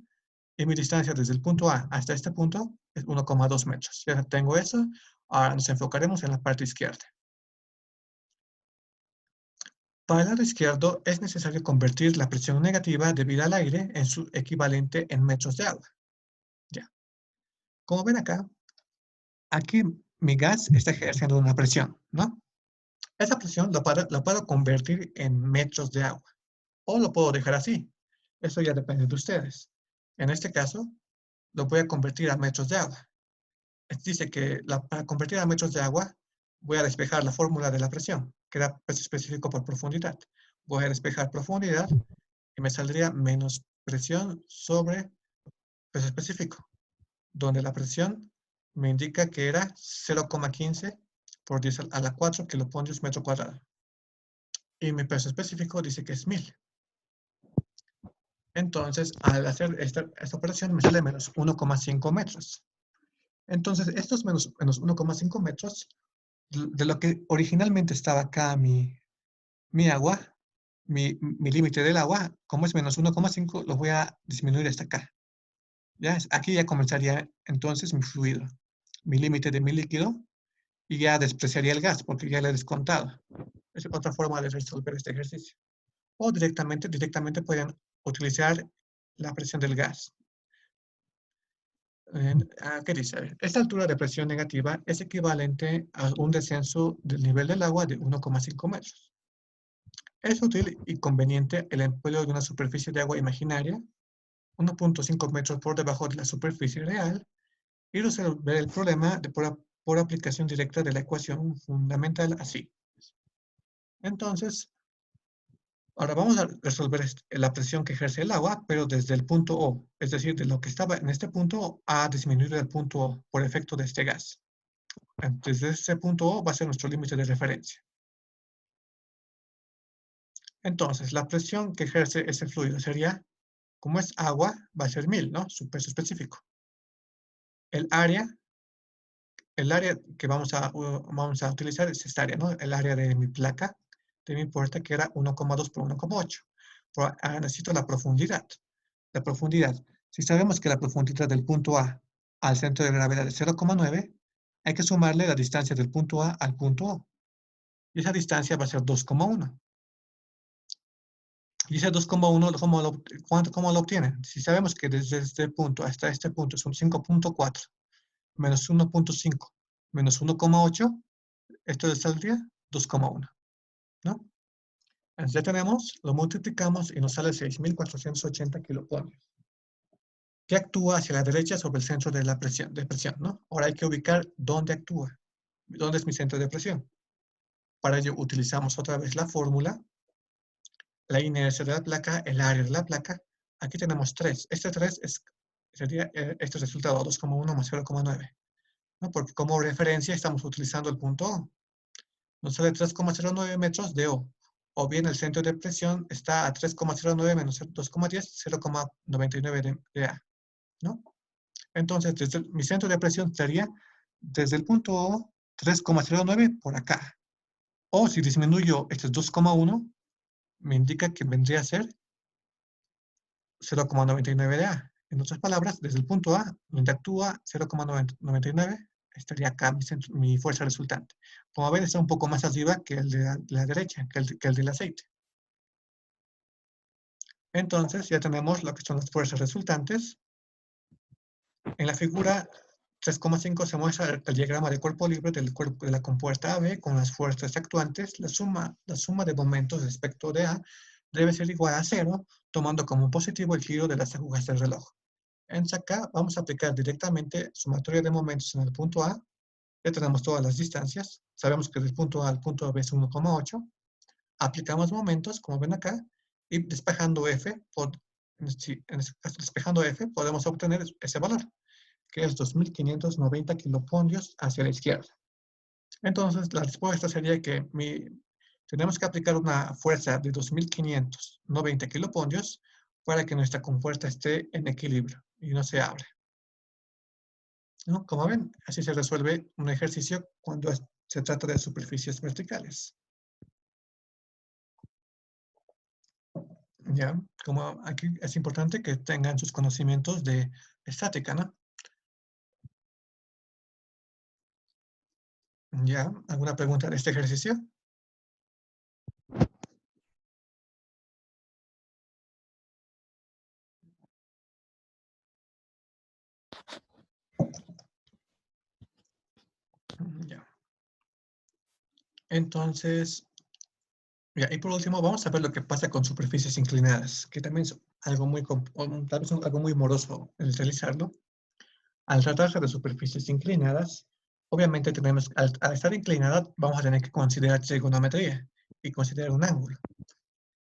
y mi distancia desde el punto A hasta este punto es 1,2 metros. Ya tengo eso, ahora nos enfocaremos en la parte izquierda. Para el lado izquierdo es necesario convertir la presión negativa debida al aire en su equivalente en metros de agua. Ya. Como ven acá, aquí mi gas está ejerciendo una presión, ¿no? Esa presión la puedo convertir en metros de agua. O lo puedo dejar así. Eso ya depende de ustedes. En este caso, lo voy a convertir a metros de agua. Dice que para convertir a metros de agua, voy a despejar la fórmula de la presión, que era peso específico por profundidad. Voy a despejar profundidad y me saldría menos presión sobre peso específico, donde la presión me indica que era 0,15 por 10 a la 4 kilopondrios metro cuadrado. Y mi peso específico dice que es 1000. Entonces, al hacer esta operación me sale menos 1,5 metros. Entonces, estos menos 1,5 metros, de lo que originalmente estaba acá mi agua, mi límite del agua, como es menos 1,5, lo voy a disminuir hasta acá. ¿Ya? Aquí ya comenzaría entonces mi fluido, mi límite de mi líquido, y ya despreciaría el gas, porque ya le he descontado. Es otra forma de resolver este ejercicio. O directamente pueden utilizar la presión del gas. ¿Qué dice? Esta altura de presión negativa es equivalente a un descenso del nivel del agua de 1,5 metros. Es útil y conveniente el empleo de una superficie de agua imaginaria, 1,5 metros por debajo de la superficie real, y resolver el problema por aplicación directa de la ecuación fundamental así. Entonces, ahora vamos a resolver la presión que ejerce el agua, pero desde el punto O, es decir, de lo que estaba en este punto a disminuir el punto O por efecto de este gas. Desde ese punto O va a ser nuestro límite de referencia. Entonces, la presión que ejerce ese fluido sería, como es agua, va a ser 1000, ¿no? Su peso específico. El área que vamos a utilizar es esta área, ¿no? El área de mi placa, de mi puerta, que era 1,2 por 1,8. Ahora necesito la profundidad. La profundidad. Si sabemos que la profundidad del punto A al centro de gravedad es 0,9, hay que sumarle la distancia del punto A al punto O. Y esa distancia va a ser 2,1. Y ese 2,1, ¿cómo lo obtienen? Si sabemos que desde este punto hasta este punto son 5,4 menos 1,5 menos 1,8, esto saldría 2,1, ¿no? Entonces ya tenemos, lo multiplicamos y nos sale 6.480 kiloponios, que actúa hacia la derecha sobre el centro de la presión, ¿no? Ahora hay que ubicar dónde actúa, dónde es mi centro de presión. Para ello utilizamos otra vez la fórmula, la inercia de la placa, el área de la placa. Aquí tenemos 3. Este 3 sería este resultado, 2,1 más 0,9. ¿No? Porque como referencia estamos utilizando el punto O. Nos sale 3,09 metros de O. O bien el centro de presión está a 3,09 menos 2,10, 0,99 de A. ¿No? Entonces, mi centro de presión sería desde el punto O, 3,09 por acá. O si disminuyo este 2,1, me indica que vendría a ser 0,99 de A. En otras palabras, desde el punto A, donde actúa 0,99, estaría acá mi fuerza resultante. Como ven, está un poco más arriba que el de la derecha, que el del aceite. Entonces, ya tenemos lo que son las fuerzas resultantes. En la figura 3,5 se muestra el diagrama de cuerpo libre del cuerpo de la compuerta AB con las fuerzas actuantes. La suma de momentos respecto de A debe ser igual a 0, tomando como positivo el giro de las agujas del reloj. Entonces acá vamos a aplicar directamente sumatoria de momentos en el punto A. Ya tenemos todas las distancias. Sabemos que del punto A al punto B es 1,8. Aplicamos momentos, como ven acá, y despejando F, en este caso despejando F, podemos obtener ese valor, que es 2.590 kiloponios hacia la izquierda. Entonces, la respuesta sería que tenemos que aplicar una fuerza de 2.590 kiloponios para que nuestra compuerta esté en equilibrio y no se abra. ¿No? Como ven, así se resuelve un ejercicio cuando se trata de superficies verticales. ¿Ya? Como aquí es importante que tengan sus conocimientos de estática, ¿no? ¿Ya? ¿Alguna pregunta de este ejercicio? Ya. Entonces, ya, y por último, vamos a ver lo que pasa con superficies inclinadas, que también es algo muy, tal vez algo muy moroso el realizarlo. Al tratarse de superficies inclinadas, obviamente tenemos, al estar inclinada, vamos a tener que considerar trigonometría y considerar un ángulo.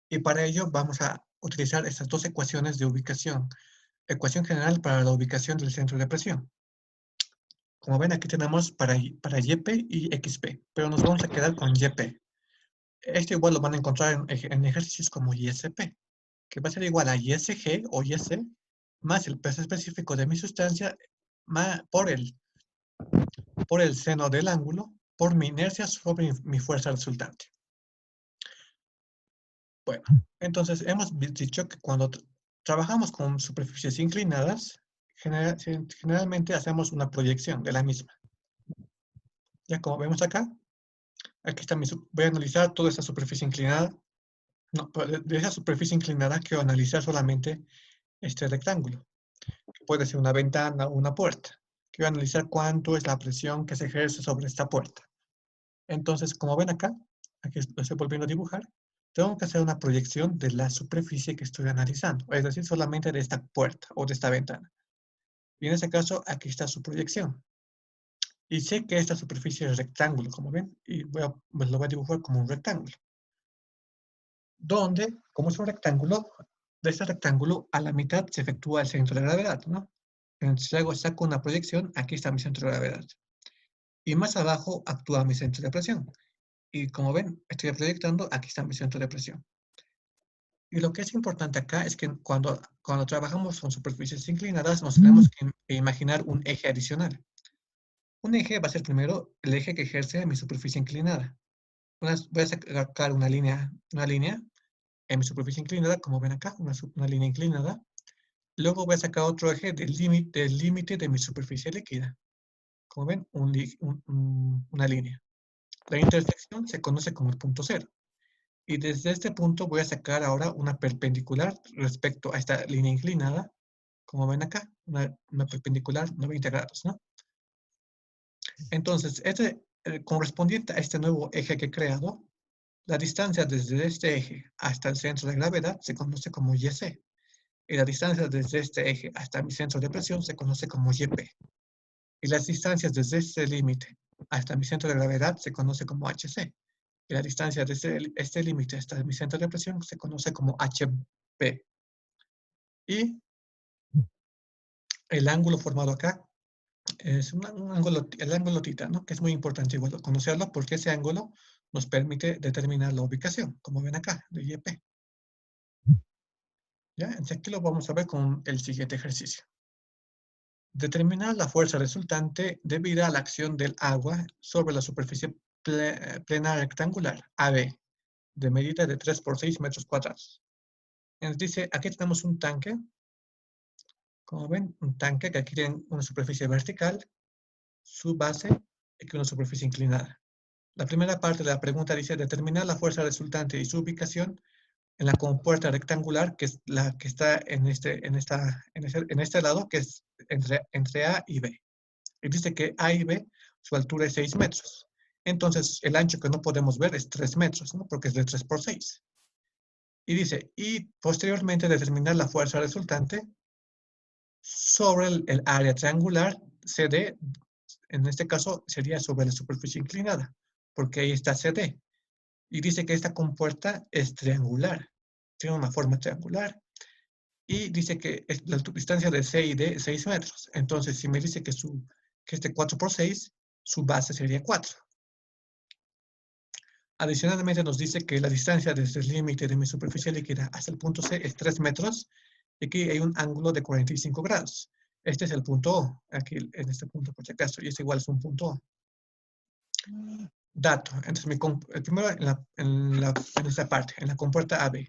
Y para ello vamos a utilizar estas dos ecuaciones de ubicación. Ecuación general para la ubicación del centro de presión. Como ven, aquí tenemos para YP y XP, pero nos vamos a quedar con YP. Este igual lo van a encontrar en ejercicios como ISP, que va a ser igual a ISG o IS más el peso específico de mi sustancia por el seno del ángulo por mi inercia sobre mi fuerza resultante. Bueno, entonces hemos dicho que cuando trabajamos con superficies inclinadas, generalmente hacemos una proyección de la misma. Ya como vemos acá, aquí está voy a analizar toda esta superficie inclinada. No, de esa superficie inclinada quiero analizar solamente este rectángulo, que puede ser una ventana o una puerta. Quiero analizar cuánto es la presión que se ejerce sobre esta puerta. Entonces, como ven acá, aquí lo estoy volviendo a dibujar, tengo que hacer una proyección de la superficie que estoy analizando, es decir, solamente de esta puerta o de esta ventana. Y en este caso, aquí está su proyección. Y sé que esta superficie es rectángulo, como ven, y pues lo voy a dibujar como un rectángulo. Donde, como es un rectángulo, de este rectángulo a la mitad se efectúa el centro de gravedad, ¿no? Entonces saco una proyección, aquí está mi centro de gravedad. Y más abajo actúa mi centro de presión. Y como ven, estoy proyectando, aquí está mi centro de presión. Y lo que es importante acá es que cuando trabajamos con superficies inclinadas, nos tenemos que imaginar un eje adicional. Un eje va a ser primero el eje que ejerce mi superficie inclinada. Voy a sacar una línea en mi superficie inclinada, como ven acá, una línea inclinada. Luego voy a sacar otro eje del límite de mi superficie líquida. Como ven, una línea. La intersección se conoce como el punto cero. Y desde este punto voy a sacar ahora una perpendicular respecto a esta línea inclinada, como ven acá, una perpendicular 90 grados, ¿no? Entonces, correspondiente a este nuevo eje que he creado, la distancia desde este eje hasta el centro de gravedad se conoce como YC. Y la distancia desde este eje hasta mi centro de presión se conoce como YP. Y las distancias desde este límite hasta mi centro de gravedad se conoce como HC. Y la distancia desde este límite hasta mi centro de presión se conoce como HP. Y el ángulo formado acá es el ángulo tita, ¿no? Que es muy importante igual conocerlo porque ese ángulo nos permite determinar la ubicación, como ven acá, de YP. ¿Ya? Entonces aquí lo vamos a ver con el siguiente ejercicio. Determinar la fuerza resultante debido a la acción del agua sobre la superficie plana rectangular, AB, de medida de 3 por 6 metros cuadrados. Nos dice, aquí tenemos un tanque, como ven, un tanque que aquí tiene una superficie vertical, su base y que una superficie inclinada. La primera parte de la pregunta dice, determinar la fuerza resultante y su ubicación en la compuerta rectangular, que es la que está en este lado, que es entre A y B. Y dice que A y B, su altura es 6 metros. Entonces, el ancho que no podemos ver es 3 metros, ¿no? Porque es de 3 por 6. Y dice, y posteriormente determinar la fuerza resultante sobre el área triangular CD, en este caso sería sobre la superficie inclinada, porque ahí está CD. Y dice que esta compuerta es triangular, tiene una forma triangular. Y dice que la distancia de C y D es 6 metros. Entonces, si me dice que este 4 por 6, su base sería 4. Adicionalmente nos dice que la distancia desde el límite de mi superficie líquida hasta el punto C es 3 metros. Y aquí hay un ángulo de 45 grados. Este es el punto O, aquí en este punto por si acaso, y es igual, es un punto O. Dato, entonces el primero en esta parte, en la compuerta AB.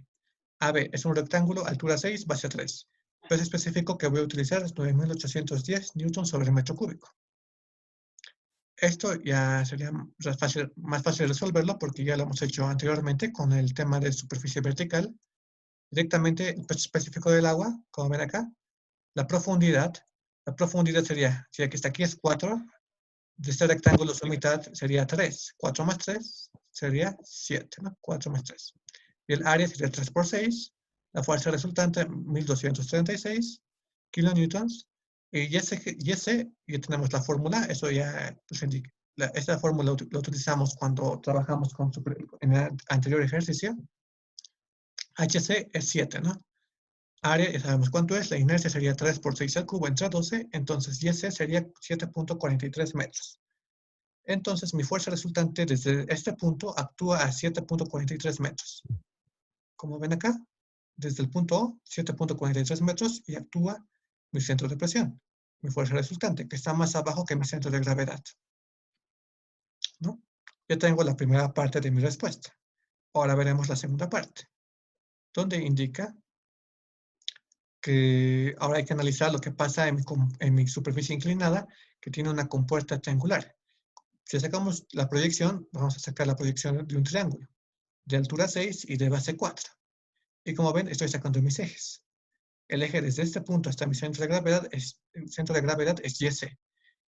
AB es un rectángulo, altura 6, base 3. Peso específico que voy a utilizar es 9.810 newtons sobre metro cúbico. Esto ya sería más fácil resolverlo porque ya lo hemos hecho anteriormente con el tema de superficie vertical. Directamente el peso específico del agua, como ven acá, la profundidad sería, si aquí está aquí es 4, de este rectángulo su mitad sería 3. 4 más 3 sería 7, ¿no? 4 más 3. Y el área sería 3 por 6. La fuerza resultante, 1236 kilonewtons. Y ese ya tenemos la fórmula, eso ya pues, indica. Esta fórmula la utilizamos cuando trabajamos en el anterior ejercicio. HC es 7, ¿no? Área, ya sabemos cuánto es, la inercia sería 3 por 6 al cubo entre 12, entonces YC sería 7.43 metros. Entonces mi fuerza resultante desde este punto actúa a 7.43 metros. Como ven acá, desde el punto O, 7.43 metros y actúa mi centro de presión, mi fuerza resultante, que está más abajo que mi centro de gravedad. ¿No? Ya tengo la primera parte de mi respuesta. Ahora veremos la segunda parte, donde indica que ahora hay que analizar lo que pasa en mi superficie inclinada, que tiene una compuerta triangular. Si sacamos la proyección, vamos a sacar la proyección de un triángulo, de altura 6 y de base 4. Y como ven, estoy sacando mis ejes. El eje desde este punto hasta mi centro de gravedad es YC.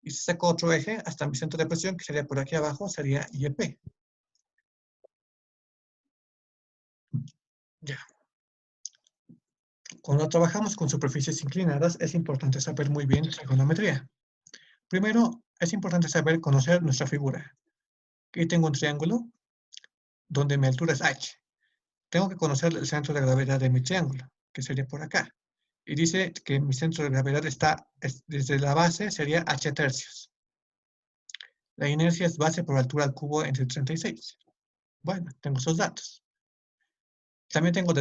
Y si saco otro eje hasta mi centro de presión, que sería por aquí abajo, sería YP. Ya. Cuando trabajamos con superficies inclinadas, es importante saber muy bien trigonometría. Primero, es importante conocer nuestra figura. Aquí tengo un triángulo donde mi altura es h. Tengo que conocer el centro de gravedad de mi triángulo, que sería por acá. Y dice que mi centro de gravedad desde la base sería h tercios. La inercia es base por altura al cubo entre 36. Bueno, tengo esos datos. También tengo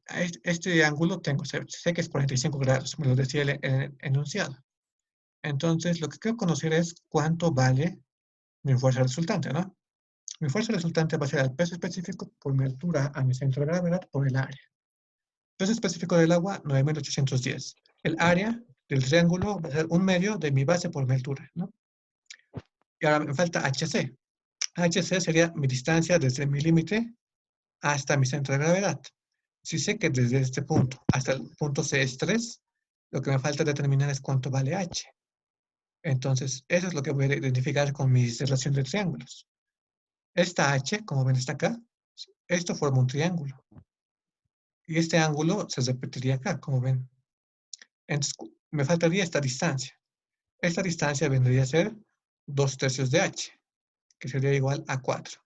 este ángulo, sé que es 45 grados, me lo decía el enunciado. Entonces, lo que quiero conocer es cuánto vale mi fuerza resultante, ¿no? Mi fuerza resultante va a ser el peso específico por mi altura a mi centro de gravedad por el área. Peso específico del agua, 9.810. El área del triángulo va a ser 1/2 de mi base por mi altura, ¿no? Y ahora me falta HC. HC sería mi distancia desde mi límite hasta mi centro de gravedad. Si sé que desde este punto hasta el punto C es 3, lo que me falta determinar es cuánto vale h. Entonces, eso es lo que voy a identificar con mi relación de triángulos. Esta h, como ven, está acá. Esto forma un triángulo. Y este ángulo se repetiría acá, como ven. Entonces, me faltaría esta distancia. Esta distancia vendría a ser 2/3 de h, que sería igual a 4.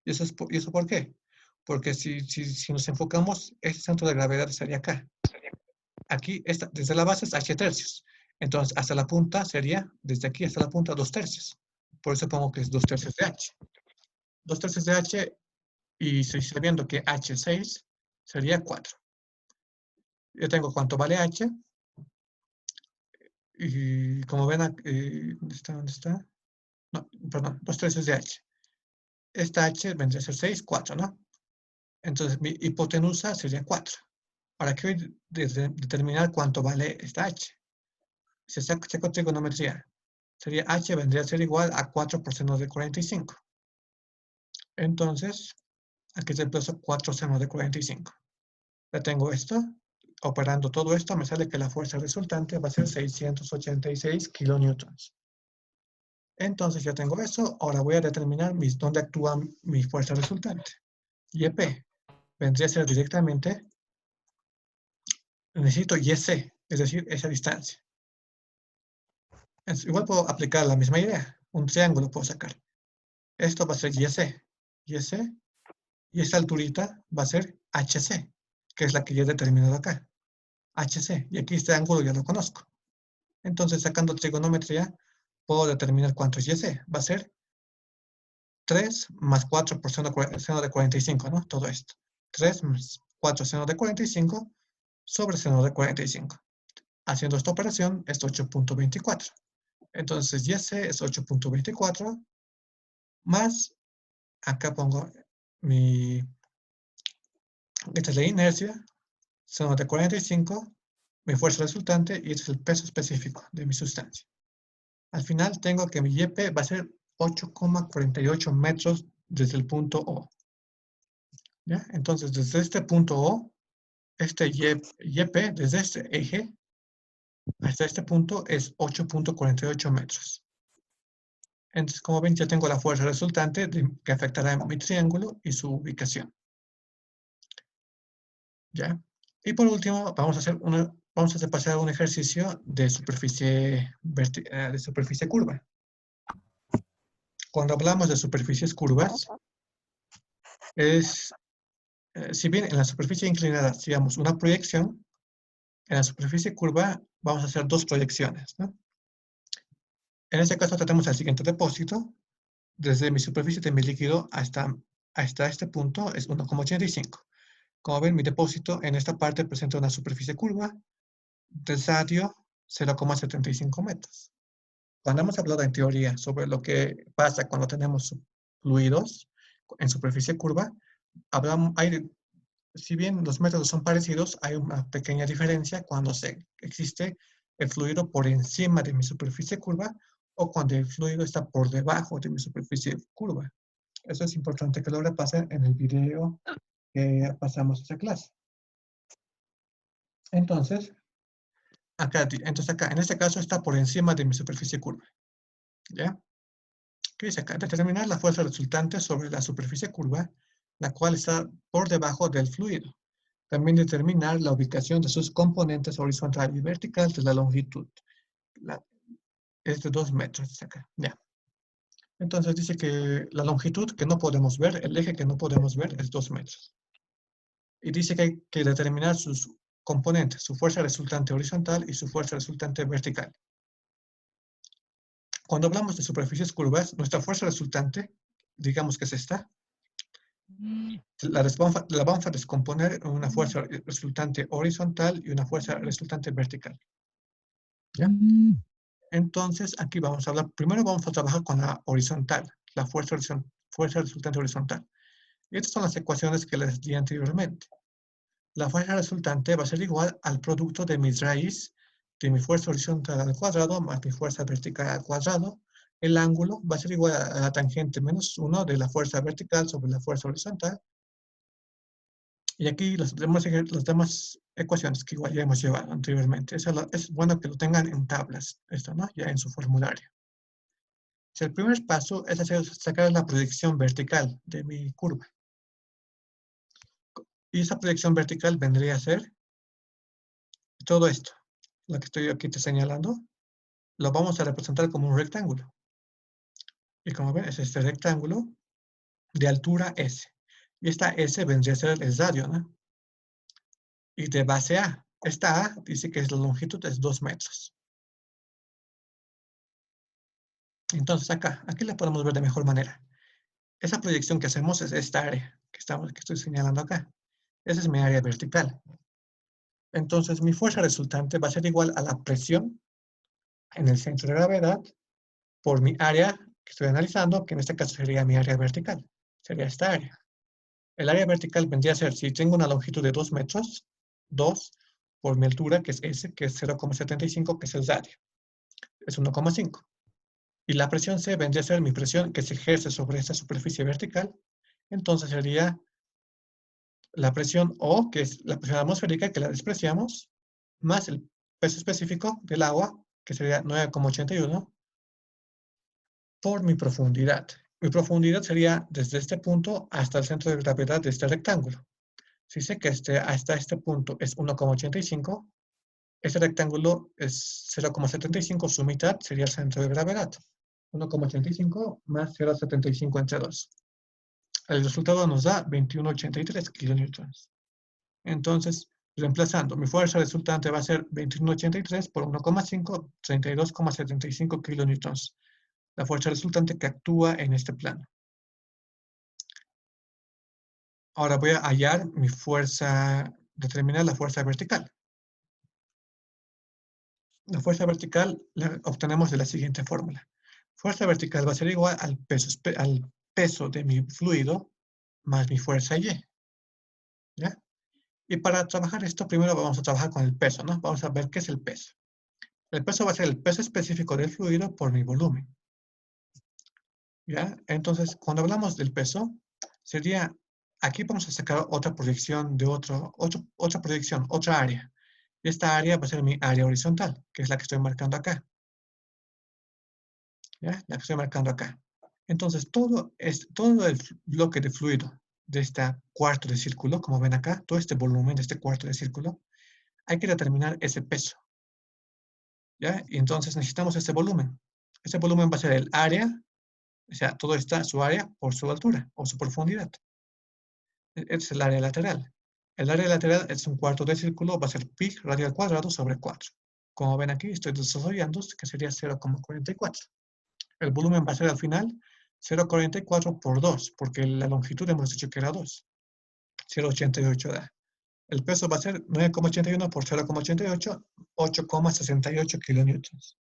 ¿Y eso por qué? Porque si nos enfocamos, este centro de gravedad estaría acá. Aquí, desde la base es h tercios. Entonces, hasta la punta sería, desde aquí hasta la punta, 2/3. Por eso pongo que es 2/3 de h. 2/3 de h, y estoy sabiendo que h es 6, sería 4. Yo tengo cuánto vale h. Y como ven, ¿dónde está? ¿Dónde está? No, perdón, 2/3 de h. Esta h vendría a ser 6, 4, ¿no? Entonces, mi hipotenusa sería 4. Ahora quiero determinar cuánto vale esta h. Si saco trigonometría, sería h vendría a ser igual a 4 por seno de 45. Entonces, aquí reemplazo 4 seno de 45. Ya tengo esto. Operando todo esto, me sale que la fuerza resultante va a ser 686 kilonewtons. Entonces ya tengo eso. Ahora voy a determinar dónde actúa mi fuerza resultante. YP vendría a ser directamente, necesito YC, es decir, esa distancia. Igual puedo aplicar la misma idea. Un triángulo puedo sacar. Esto va a ser YC. YC. Y esta alturita va a ser HC, que es la que ya he determinado acá. HC. Y aquí este ángulo ya lo conozco. Entonces, sacando trigonometría, puedo determinar cuánto es YC. Va a ser 3 más 4 por seno de 45, ¿no? Todo esto. 3 más 4 seno de 45 sobre seno de 45. Haciendo esta operación es 8.24. Entonces, YC es 8.24 más, acá pongo esta es la inercia, seno de 45, mi fuerza resultante, y este es el peso específico de mi sustancia. Al final tengo que mi YP va a ser 8,48 metros desde el punto O. ¿Ya? Entonces, desde este punto O, este YP, desde este eje hasta este punto, es 8.48 metros. Entonces, como ven, ya tengo la fuerza resultante que afectará a mi triángulo y su ubicación. ¿Ya? Y por último, vamos a pasar un ejercicio de superficie curva. Cuando hablamos de superficies curvas, si bien en la superficie inclinada hacíamos una proyección, en la superficie curva vamos a hacer dos proyecciones, ¿no? En este caso tratamos el siguiente depósito. Desde mi superficie de mi líquido hasta este punto es 1,85. Como ven, mi depósito en esta parte presenta una superficie curva de radio 0,75 metros. Cuando hemos hablado en teoría sobre lo que pasa cuando tenemos fluidos en superficie curva, si bien los métodos son parecidos, hay una pequeña diferencia cuando existe el fluido por encima de mi superficie curva o cuando el fluido está por debajo de mi superficie curva. Eso es importante que lo repasen en el video que pasamos esa clase. Entonces, acá, en este caso está por encima de mi superficie curva. ¿Ya? ¿Qué dice acá? Determinar la fuerza resultante sobre la superficie curva, la cual está por debajo del fluido. También determinar la ubicación de sus componentes horizontal y vertical de la longitud. Es de 2 metros acá. Ya. Entonces dice que la longitud que no podemos ver, el eje que no podemos ver es 2 metros. Y dice que hay que determinar sus componentes, su fuerza resultante horizontal y su fuerza resultante vertical. Cuando hablamos de superficies curvas, nuestra fuerza resultante, digamos que es esta, la vamos a descomponer en una fuerza resultante horizontal y una fuerza resultante vertical. ¿Ya? Entonces, aquí vamos a hablar, primero vamos a trabajar con la horizontal, la fuerza resultante horizontal. Y estas son las ecuaciones que les di anteriormente. La fuerza resultante va a ser igual al producto de mi raíz de mi fuerza horizontal al cuadrado más mi fuerza vertical al cuadrado. El ángulo va a ser igual a la tangente menos 1 de la fuerza vertical sobre la fuerza horizontal. Y aquí las demás ecuaciones que igual ya hemos llevado anteriormente. Es bueno que lo tengan en tablas, esto, ¿no? Ya en su formulario. El primer paso es sacar la proyección vertical de mi curva. Y esa proyección vertical vendría a ser todo esto, lo que estoy aquí te señalando, lo vamos a representar como un rectángulo. Y como ven, es este rectángulo de altura S. Y esta S vendría a ser el radio, ¿no? Y de base A. Esta A dice que la longitud es 2 metros. Entonces aquí la podemos ver de mejor manera. Esa proyección que hacemos es esta área que estoy señalando acá. Esa es mi área vertical. Entonces mi fuerza resultante va a ser igual a la presión en el centro de gravedad por mi área que estoy analizando, que en este caso sería mi área vertical. Sería esta área. El área vertical vendría a ser, si tengo una longitud de 2 metros, 2 por mi altura, que es S, que es 0,75, que es el radio. Es 1,5. Y la presión C vendría a ser mi presión que se ejerce sobre esta superficie vertical. Entonces sería la presión O, que es la presión atmosférica, que la despreciamos, más el peso específico del agua, que sería 9,81, por mi profundidad. Mi profundidad sería desde este punto hasta el centro de gravedad de este rectángulo. Si sé que hasta este punto es 1,85, este rectángulo es 0,75, su mitad sería el centro de gravedad. 1,85 más 0,75 entre 2. El resultado nos da 21,83 kilonewtons. Entonces, reemplazando, mi fuerza resultante va a ser 21,83 por 1,5, 32,75 kilonewtons. La fuerza resultante que actúa en este plano. Ahora voy a hallar mi fuerza, determinar la fuerza vertical. La fuerza vertical la obtenemos de la siguiente fórmula. Fuerza vertical va a ser igual al peso de mi fluido más mi fuerza Y. ¿Ya? Y para trabajar esto, primero vamos a trabajar con el peso, ¿no? Vamos a ver qué es el peso. El peso va a ser el peso específico del fluido por mi volumen. ¿Ya? Entonces, cuando hablamos del peso, sería, aquí vamos a sacar otra proyección de otra proyección, otra área. Y esta área va a ser mi área horizontal, que es la que estoy marcando acá. ¿Ya? La que estoy marcando acá. Entonces, todo el bloque de fluido de este cuarto de círculo, como ven acá, todo este volumen de este cuarto de círculo, hay que determinar ese peso. ¿Ya? Y entonces necesitamos ese volumen. Ese volumen va a ser el área, o sea, todo está su área por su altura o su profundidad. Es el área lateral. El área lateral es un cuarto de círculo, va a ser pi radio al cuadrado sobre 4. Como ven aquí, estoy desarrollando, que sería 0,44. El volumen va a ser al final 0,44 por 2, porque la longitud hemos dicho que era 2. 0,88 da. El peso va a ser 9,81 por 0,88, 8,68 kilonewtons.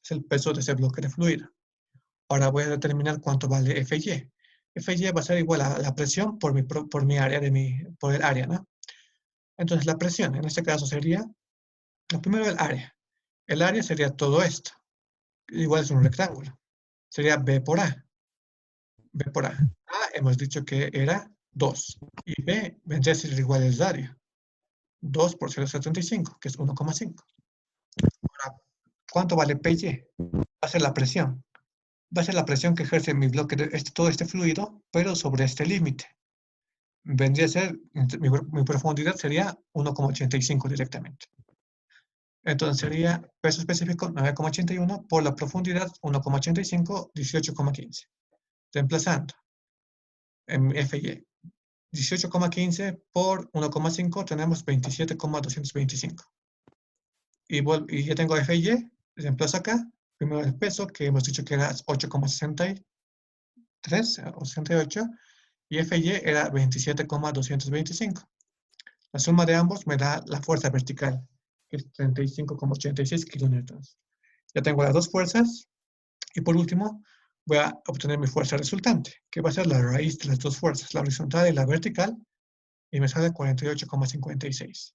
Es el peso de ese bloque de fluido. Ahora voy a determinar cuánto vale Fy. Fy va a ser igual a la presión por mi área, por el área, ¿no? Entonces la presión, en este caso sería, lo primero el área. El área sería todo esto. Igual es un rectángulo. Sería B por A. B por A. A hemos dicho que era 2. Y B vendría a ser igual al radio. 2 por 0,75, que es 1,5. Ahora, ¿cuánto vale PY? Va a ser la presión. Va a ser la presión que ejerce mi bloque de todo este fluido, pero sobre este límite. Vendría a ser, mi profundidad sería 1,85 directamente. Entonces sería peso específico 9,81 por la profundidad 1,85, 18,15. Reemplazando en Fy. 18,15 por 1,5 tenemos 27,225. Y ya tengo Fy, reemplazo acá. Primero el peso, que hemos dicho que era 8,63 o 68, y Fy era 27,225. La suma de ambos me da la fuerza vertical, que es 35,86 kilonewtons. Ya tengo las dos fuerzas, y por último, voy a obtener mi fuerza resultante, que va a ser la raíz de las dos fuerzas, la horizontal y la vertical, y me sale 48,56.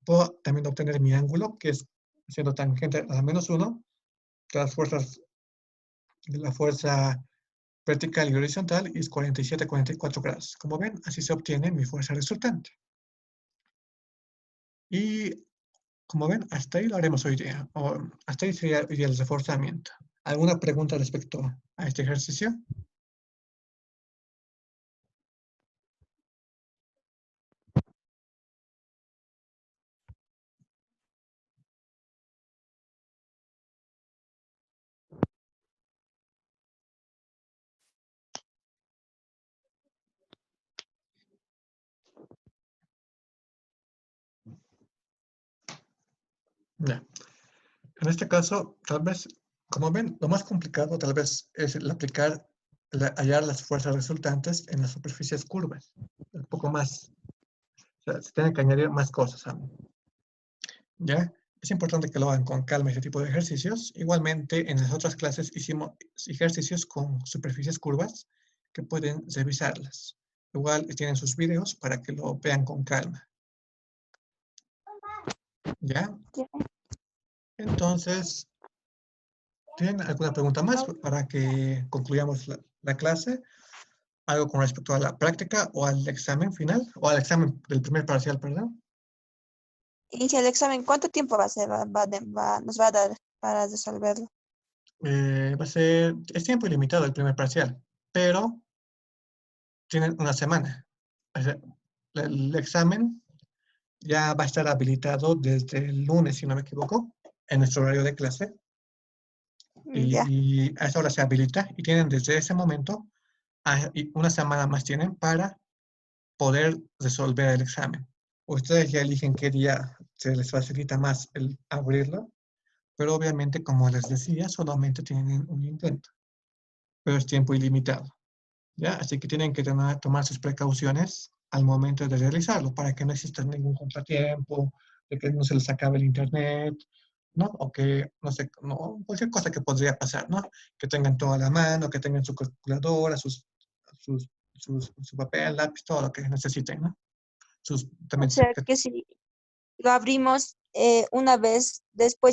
Puedo también obtener mi ángulo, que es siendo tangente a la -1, de las fuerzas, de la fuerza vertical y horizontal y es 47 a 44 grados. Como ven, así se obtiene mi fuerza resultante. Y como ven, hasta ahí lo haremos hoy día. O hasta ahí sería hoy día el reforzamiento. ¿Alguna pregunta respecto a este ejercicio? Ya. En este caso, tal vez, como ven, lo más complicado tal vez es el aplicar, hallar las fuerzas resultantes en las superficies curvas. Un poco más, o sea, se tienen que añadir más cosas aún. ¿Ya? Es importante que lo hagan con calma este tipo de ejercicios. Igualmente, en las otras clases hicimos ejercicios con superficies curvas que pueden revisarlas. Igual tienen sus videos para que lo vean con calma. ¿Ya? Entonces, ¿tienen alguna pregunta más para que concluyamos la clase? ¿Algo con respecto a la práctica o al examen final? O al examen del primer parcial, perdón. Inicia el examen. ¿Cuánto tiempo va a ser, nos va a dar para resolverlo? Es tiempo ilimitado el primer parcial, pero tienen una semana. O sea, el examen ya va a estar habilitado desde el lunes, si no me equivoco, en nuestro horario de clase. Ya. Y a esa hora se habilita y tienen desde ese momento, y una semana más tienen para poder resolver el examen. Ustedes ya eligen qué día se les facilita más el abrirlo, pero obviamente, como les decía, solamente tienen un intento, pero es tiempo ilimitado, ¿ya? Así que tienen que tomar sus precauciones al momento de realizarlo para que no exista ningún contratiempo, de que no se les acabe el internet, ¿no? O que, no sé, no, cualquier cosa que podría pasar, ¿no? Que tengan todo a la mano, que tengan su calculadora, su papel, lápiz, todo lo que necesiten, ¿no? O También sea que si lo abrimos una vez, después ya